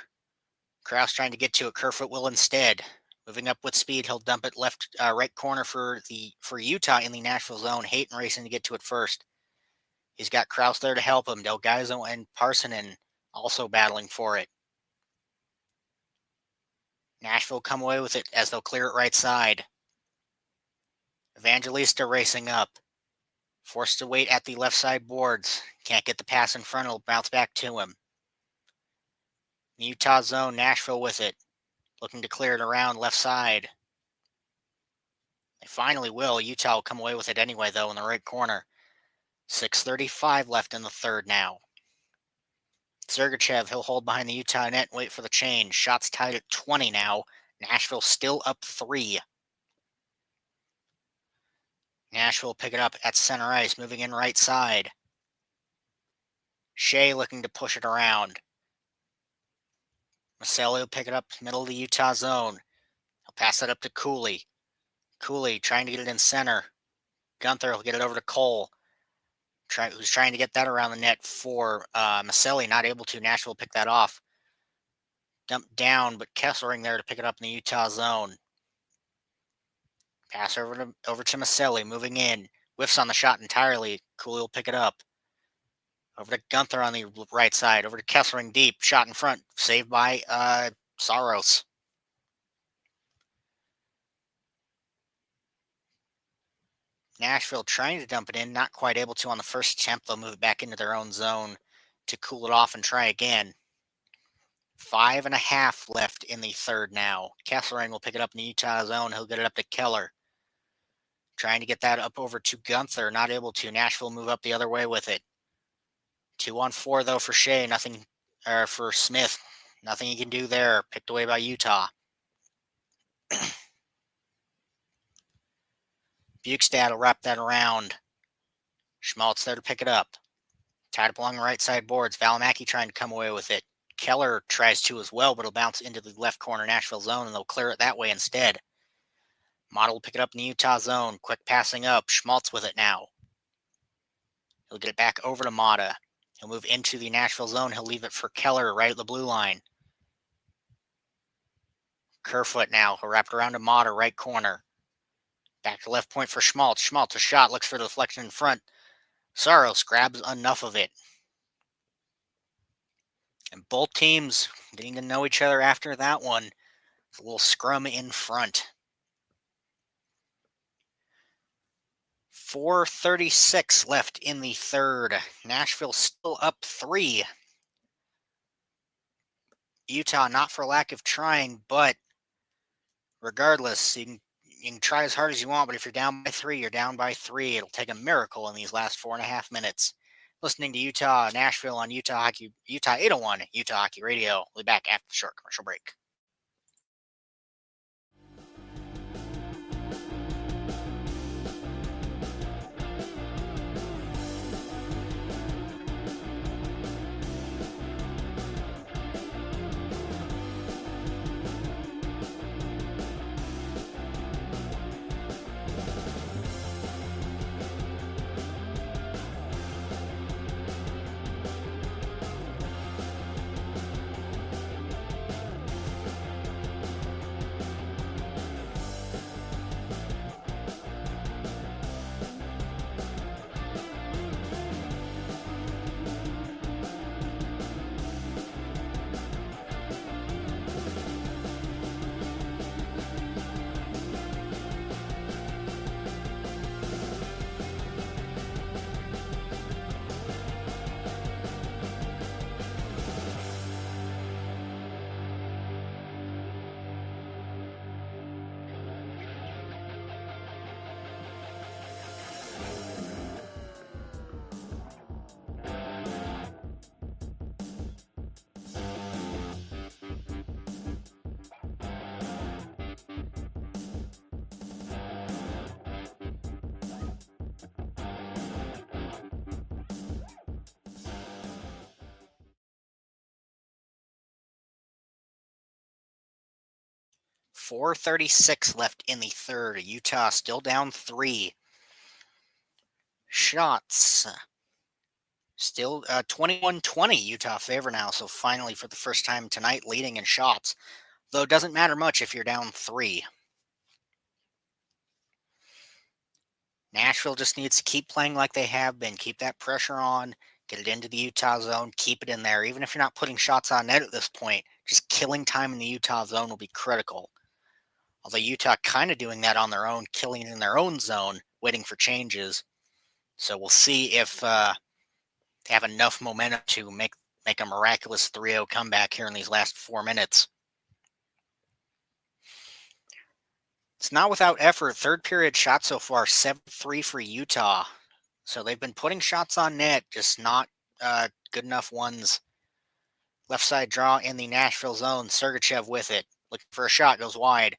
Krause trying to get to it. Kerfoot will instead. Moving up with speed, he'll dump it right corner for Utah in the Nashville zone. Hayton racing to get to it first. He's got Krause there to help him. Delgaizo and Parsonen also battling for it. Nashville come away with it as they'll clear it right side. Evangelista racing up. Forced to wait at the left side boards. Can't get the pass in front. It'll bounce back to him. Utah zone, Nashville with it. Looking to clear it around left side. They finally will. Utah will come away with it anyway, though, in the right corner. 6:35 left in the third now. Sergachev, he'll hold behind the Utah net and wait for the change. Shots tied at 20 now. Nashville still up 3. Nashville pick it up at center ice, moving in right side. Shea looking to push it around. Maselli will pick it up middle of the Utah zone. He'll pass it up to Cooley. Cooley trying to get it in center. Gunther will get it over to Cole. Who's trying to get that around the net for Maselli. Not able to. Nashville pick that off. Dumped down, but Kesselring there to pick it up in the Utah zone. Pass over to Maselli, moving in. Whiffs on the shot entirely. Cooley will pick it up. Over to Gunther on the right side. Over to Kesselring deep. Shot in front. Saved by Saros. Nashville trying to dump it in, not quite able to on the first attempt. They'll move it back into their own zone to cool it off and try again. 5.5 left in the third now. Kesselring will pick it up in the Utah zone. He'll get it up to Keller. Trying to get that up over to Gunther. Not able to. Nashville move up the other way with it. 2-on-4 though for Shea. Nothing, or for Smith. Nothing he can do there. Picked away by Utah. Bukestad will wrap that around. Schmaltz there to pick it up. Tied up along the right side boards. Valimaki trying to come away with it. Keller tries to as well, but it'll bounce into the left corner Nashville zone, and they'll clear it that way instead. Mata will pick it up in the Utah zone. Quick passing up. Schmaltz with it now. He'll get it back over to Mata. He'll move into the Nashville zone. He'll leave it for Keller right at the blue line. Kerfoot now. He'll wrap it around to Mata, right corner. Back to left point for Schmaltz. Schmaltz, a shot. Looks for the deflection in front. Saros grabs enough of it. And both teams getting to know each other after that one. A little scrum in front. 4:36 left in the third. Nashville still up 3. Utah not for lack of trying, but regardless, you can try as hard as you want, but if you're down by 3, you're down by 3. It'll take a miracle in these last 4.5 minutes. Listening to Utah, Nashville on Utah 801, Utah Hockey Radio. We'll be back after the short commercial break. .436 left in the third. Utah still down 3. Shots. Still 21-20 Utah favor now. So finally, for the first time tonight, leading in shots. Though it doesn't matter much if you're down 3. Nashville just needs to keep playing like they have been. Keep that pressure on. Get it into the Utah zone. Keep it in there. Even if you're not putting shots on net at this point, just killing time in the Utah zone will be critical. Although Utah kind of doing that on their own, killing in their own zone, waiting for changes. So we'll see if they have enough momentum to make a miraculous 3-0 comeback here in these last 4 minutes. It's not without effort. Third period shot so far, 7-3 for Utah. So they've been putting shots on net, just not good enough ones. Left side draw in the Nashville zone. Sergachev with it. Looking for a shot, goes wide.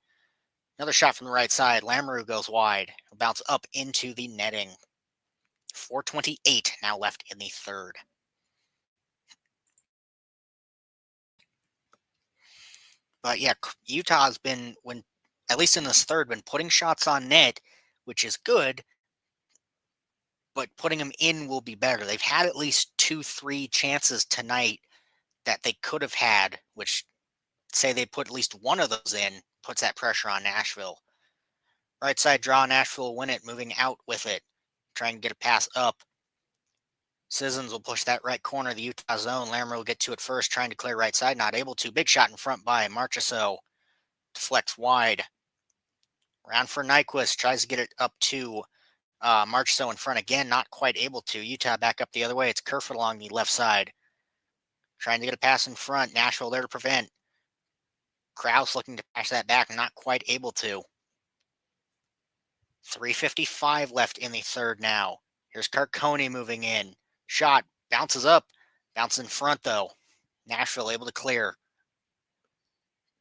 Another shot from the right side. Lamoureux goes wide. Bounce up into the netting. 4:28 now left in the third. But yeah, Utah has been, at least in this third, been putting shots on net, which is good, but putting them in will be better. They've had at least 2-3 chances tonight that they could have had, which say they put at least one of those in, puts that pressure on Nashville. Right side draw, Nashville win it, moving out with it, trying to get a pass up. Sissons will push that right corner of the Utah zone. Lamoureux will get to it first, trying to clear right side, not able to. Big shot in front by Marchessault. Deflects wide. Round for Nyquist, tries to get it up to March so in front again, not quite able to. Utah back up the other way. It's Kerfoot along the left side. Trying to get a pass in front. Nashville there to prevent. Kraus looking to pass that back, not quite able to. 3:55 left in the third now. Here's Carcone moving in. Shot, bounces up, bounces in front though. Nashville able to clear.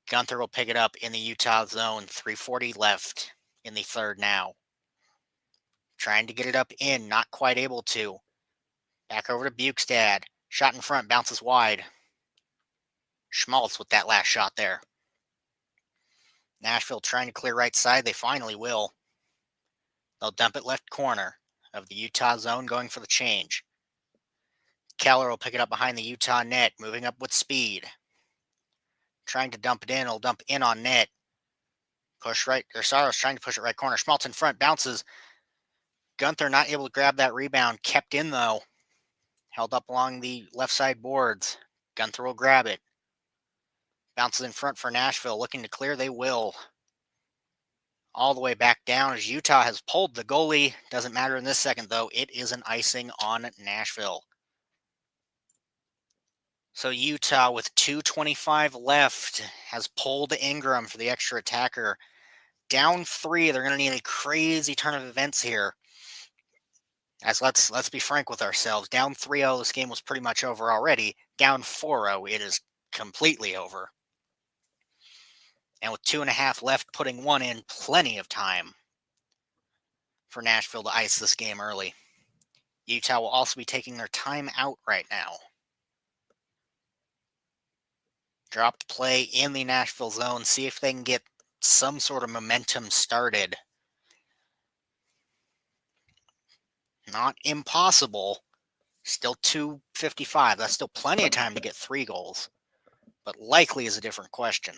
Gunther will pick it up in the Utah zone. 3:40 left in the third now. Trying to get it up in, not quite able to. Back over to Bukestad. Shot in front, bounces wide. Schmaltz with that last shot there. Nashville trying to clear right side. They finally will. They'll dump it left corner of the Utah zone, going for the change. Keller will pick it up behind the Utah net, moving up with speed. Trying to dump it in. He'll dump in on net. Push right. Saros trying to push it right corner. Schmaltz in front, bounces. Gunther not able to grab that rebound. Kept in though. Held up along the left side boards. Gunther will grab it. Bounces in front for Nashville. Looking to clear. They will. All the way back down as Utah has pulled the goalie. Doesn't matter in this second though. It is an icing on Nashville. So Utah with 2:25 left has pulled Ingram for the extra attacker. Down 3. They're going to need a crazy turn of events here. As let's be frank with ourselves. Down 3-0, this game was pretty much over already. Down 4-0, it is completely over. And with 2.5 left, putting 1 in, plenty of time for Nashville to ice this game early. Utah will also be taking their time out right now. Dropped play in the Nashville zone. See if they can get some sort of momentum started. Not impossible. Still 2:55. That's still plenty of time to get 3 goals. But likely is a different question.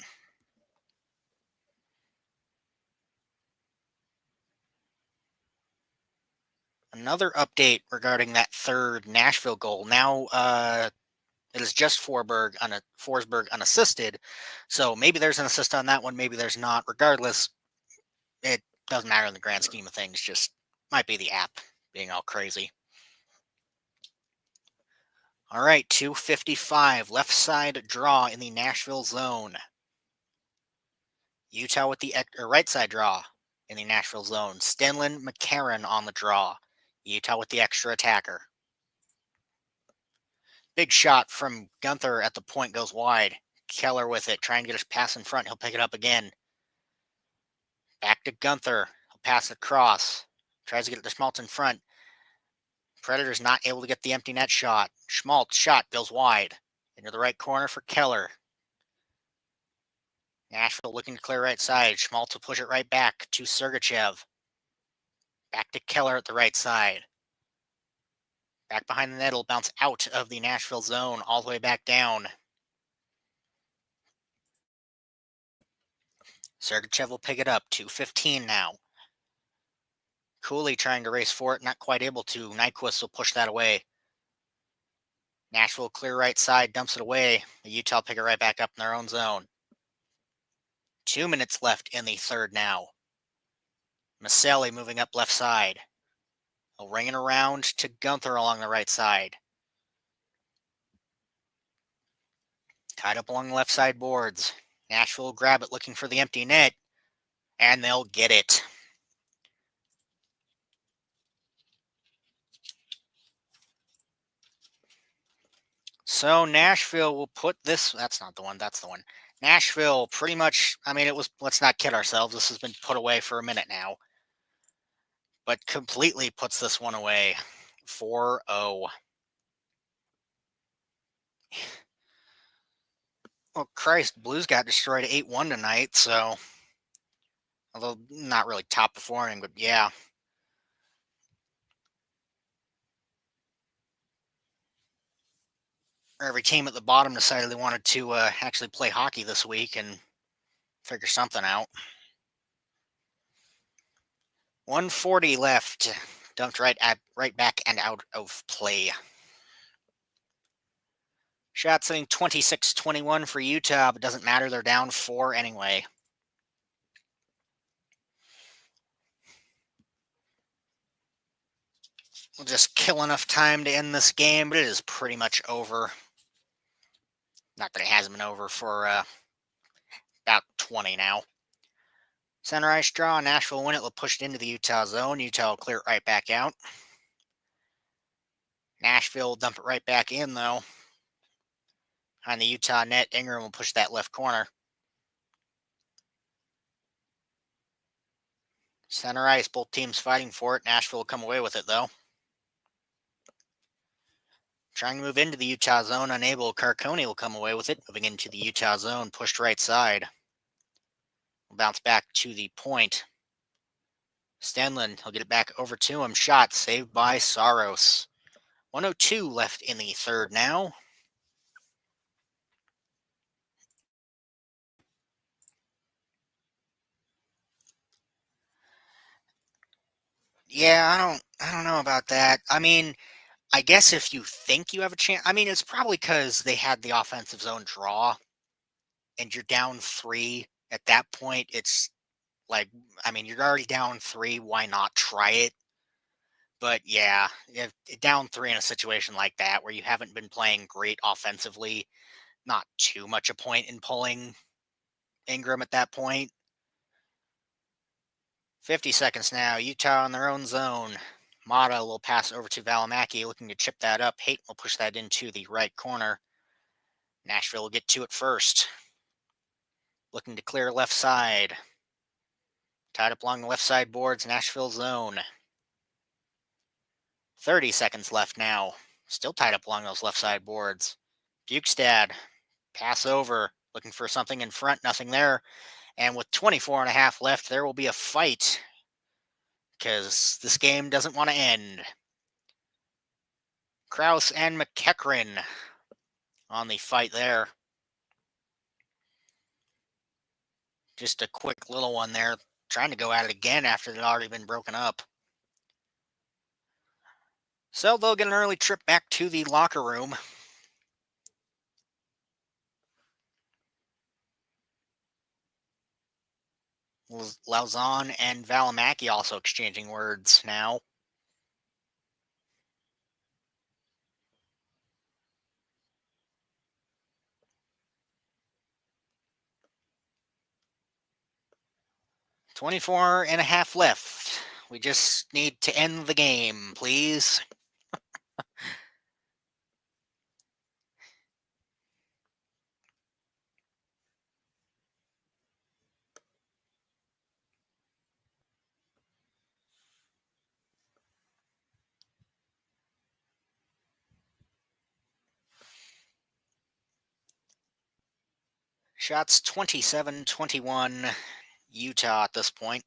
Another update regarding that third Nashville goal. Now it is just Forsberg unassisted. So maybe there's an assist on that one. Maybe there's not. Regardless, it doesn't matter in the grand scheme of things. Just might be the app being all crazy. All right, 2:55. Left side draw in the Nashville zone. Utah with the right side draw in the Nashville zone. Stenlin McCarron on the draw. Utah with the extra attacker. Big shot from Gunther at the point goes wide. Keller with it, trying to get his pass in front. He'll pick it up again. Back to Gunther. He'll pass it across. Tries to get it to Schmaltz in front. Predators not able to get the empty net shot. Schmaltz shot goes wide. Into the right corner for Keller. Nashville looking to clear right side. Schmaltz will push it right back to Sergachev. Back to Keller at the right side. Back behind the net, it'll bounce out of the Nashville zone, all the way back down. Sergachev will pick it up. 2:15 now. Cooley trying to race for it, not quite able to. Nyquist will push that away. Nashville clear right side, dumps it away. The Utah pick it right back up in their own zone. 2 minutes left in the third now. Maselli moving up left side. He'll ring it around to Gunther along the right side. Tied up along the left side boards. Nashville will grab it, looking for the empty net. And they'll get it. So Nashville will put this. That's not the one. That's the one. Nashville pretty much. I mean, it was. Let's not kid ourselves. This has been put away for a minute now. But completely puts this one away. 4-0. Well, Christ, Blues got destroyed 8-1 tonight, so. Although not really top performing, but yeah. Every team at the bottom decided they wanted to actually play hockey this week and figure something out. 1:40 left. Dumped right back and out of play. Shot sitting 26-21 for Utah, but doesn't matter. They're down 4 anyway. We'll just kill enough time to end this game, but it is pretty much over. Not that it hasn't been over for about 20 now. Center ice draw. Nashville win it. Will push it into the Utah zone. Utah will clear it right back out. Nashville will dump it right back in, though. On the Utah net, Ingram will push that left corner. Center ice, both teams fighting for it. Nashville will come away with it, though. Trying to move into the Utah zone, unable. Carcone will come away with it. Moving into the Utah zone, pushed right side. Will bounce back to the point. Stenlund, he'll get it back over to him. Shot saved by Saros. 1:02 left in the third now. Yeah, I don't know about that. I mean, I guess if you think you have a chance, I mean, it's probably because they had the offensive zone draw, and you're down 3. At that point, it's like, I mean, you're already down 3. Why not try it? But yeah, if down 3 in a situation like that where you haven't been playing great offensively, not too much a point in pulling Ingram at that point. 50 seconds now. Utah in their own zone. Mata will pass over to Valimaki, looking to chip that up. Hayton will push that into the right corner. Nashville will get to it first. Looking to clear left side. Tied up along the left side boards, Nashville zone. 30 seconds left now. Still tied up along those left side boards. Bukestad, pass over. Looking for something in front, nothing there. And with 24 and a half left, there will be a fight. Because this game doesn't want to end. Kraus and McEachran on the fight there. Just a quick little one there. Trying to go at it again after it had already been broken up. So they'll get an early trip back to the locker room. Lauzon and Valimaki also exchanging words now. "24 and a half left. We just need to end the game, please." Shots 27-21 Utah at this point.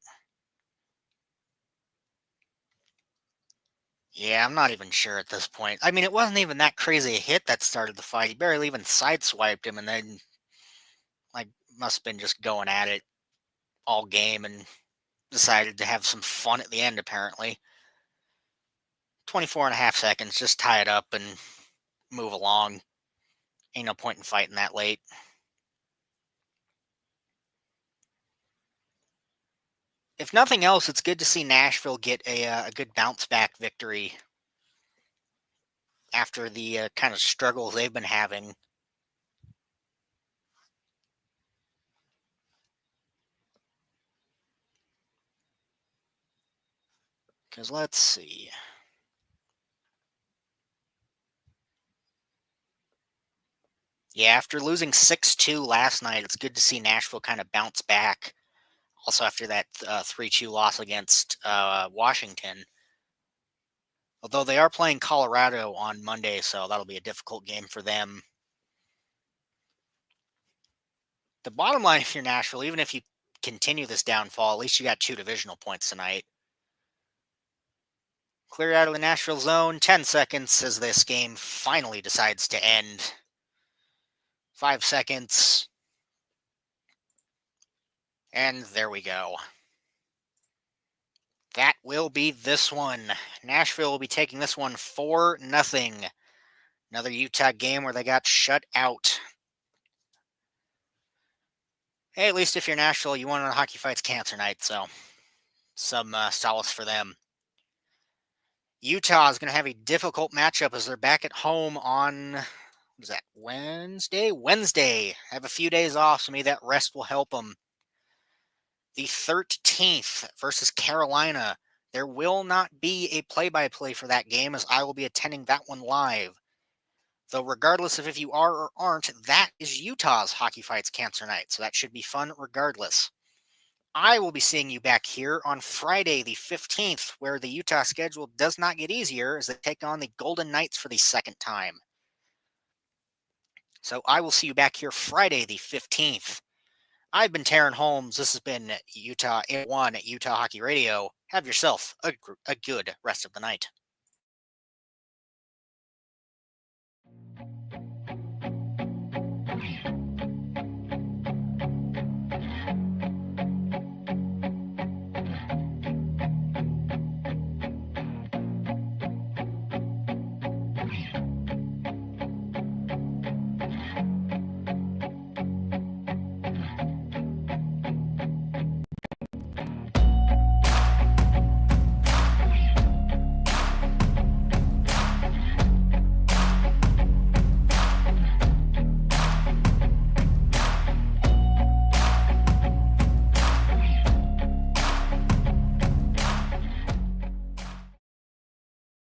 Yeah, I'm not even sure at this point. I mean, it wasn't even that crazy a hit that started the fight. He barely even sideswiped him, and then, like, must have been just going at it all game and decided to have some fun at the end, apparently. 24 and a half seconds, just tie it up and move along. Ain't no point in fighting that late. If nothing else, it's good to see Nashville get a good bounce back victory after the kind of struggles they've been having. Because let's see. Yeah, after losing 6-2 last night, it's good to see Nashville kind of bounce back. Also, after that 3-2 loss against Washington. Although they are playing Colorado on Monday, so that'll be a difficult game for them. The bottom line, if you're Nashville, even if you continue this downfall, at least you got 2 divisional points tonight. Clear out of the Nashville zone. 10 seconds as this game finally decides to end. 5 seconds. And there we go. That will be this one. Nashville will be taking this one 4-0. Another Utah game where they got shut out. Hey, at least if you're Nashville, you won on Hockey Fights Cancer Night, so some solace for them. Utah is going to have a difficult matchup as they're back at home on, what is that, Wednesday? Wednesday. Have a few days off, so maybe that rest will help them. The 13th versus Carolina. There will not be a play-by-play for that game as I will be attending that one live. Though regardless of if you are or aren't, that is Utah's Hockey Fights Cancer Night, so that should be fun regardless. I will be seeing you back here on Friday the 15th, where the Utah schedule does not get easier as they take on the Golden Knights for the second time. So I will see you back here Friday the 15th. I've been Taryn Holmes. This has been Utah 1 at Utah Hockey Radio. Have yourself a good rest of the night.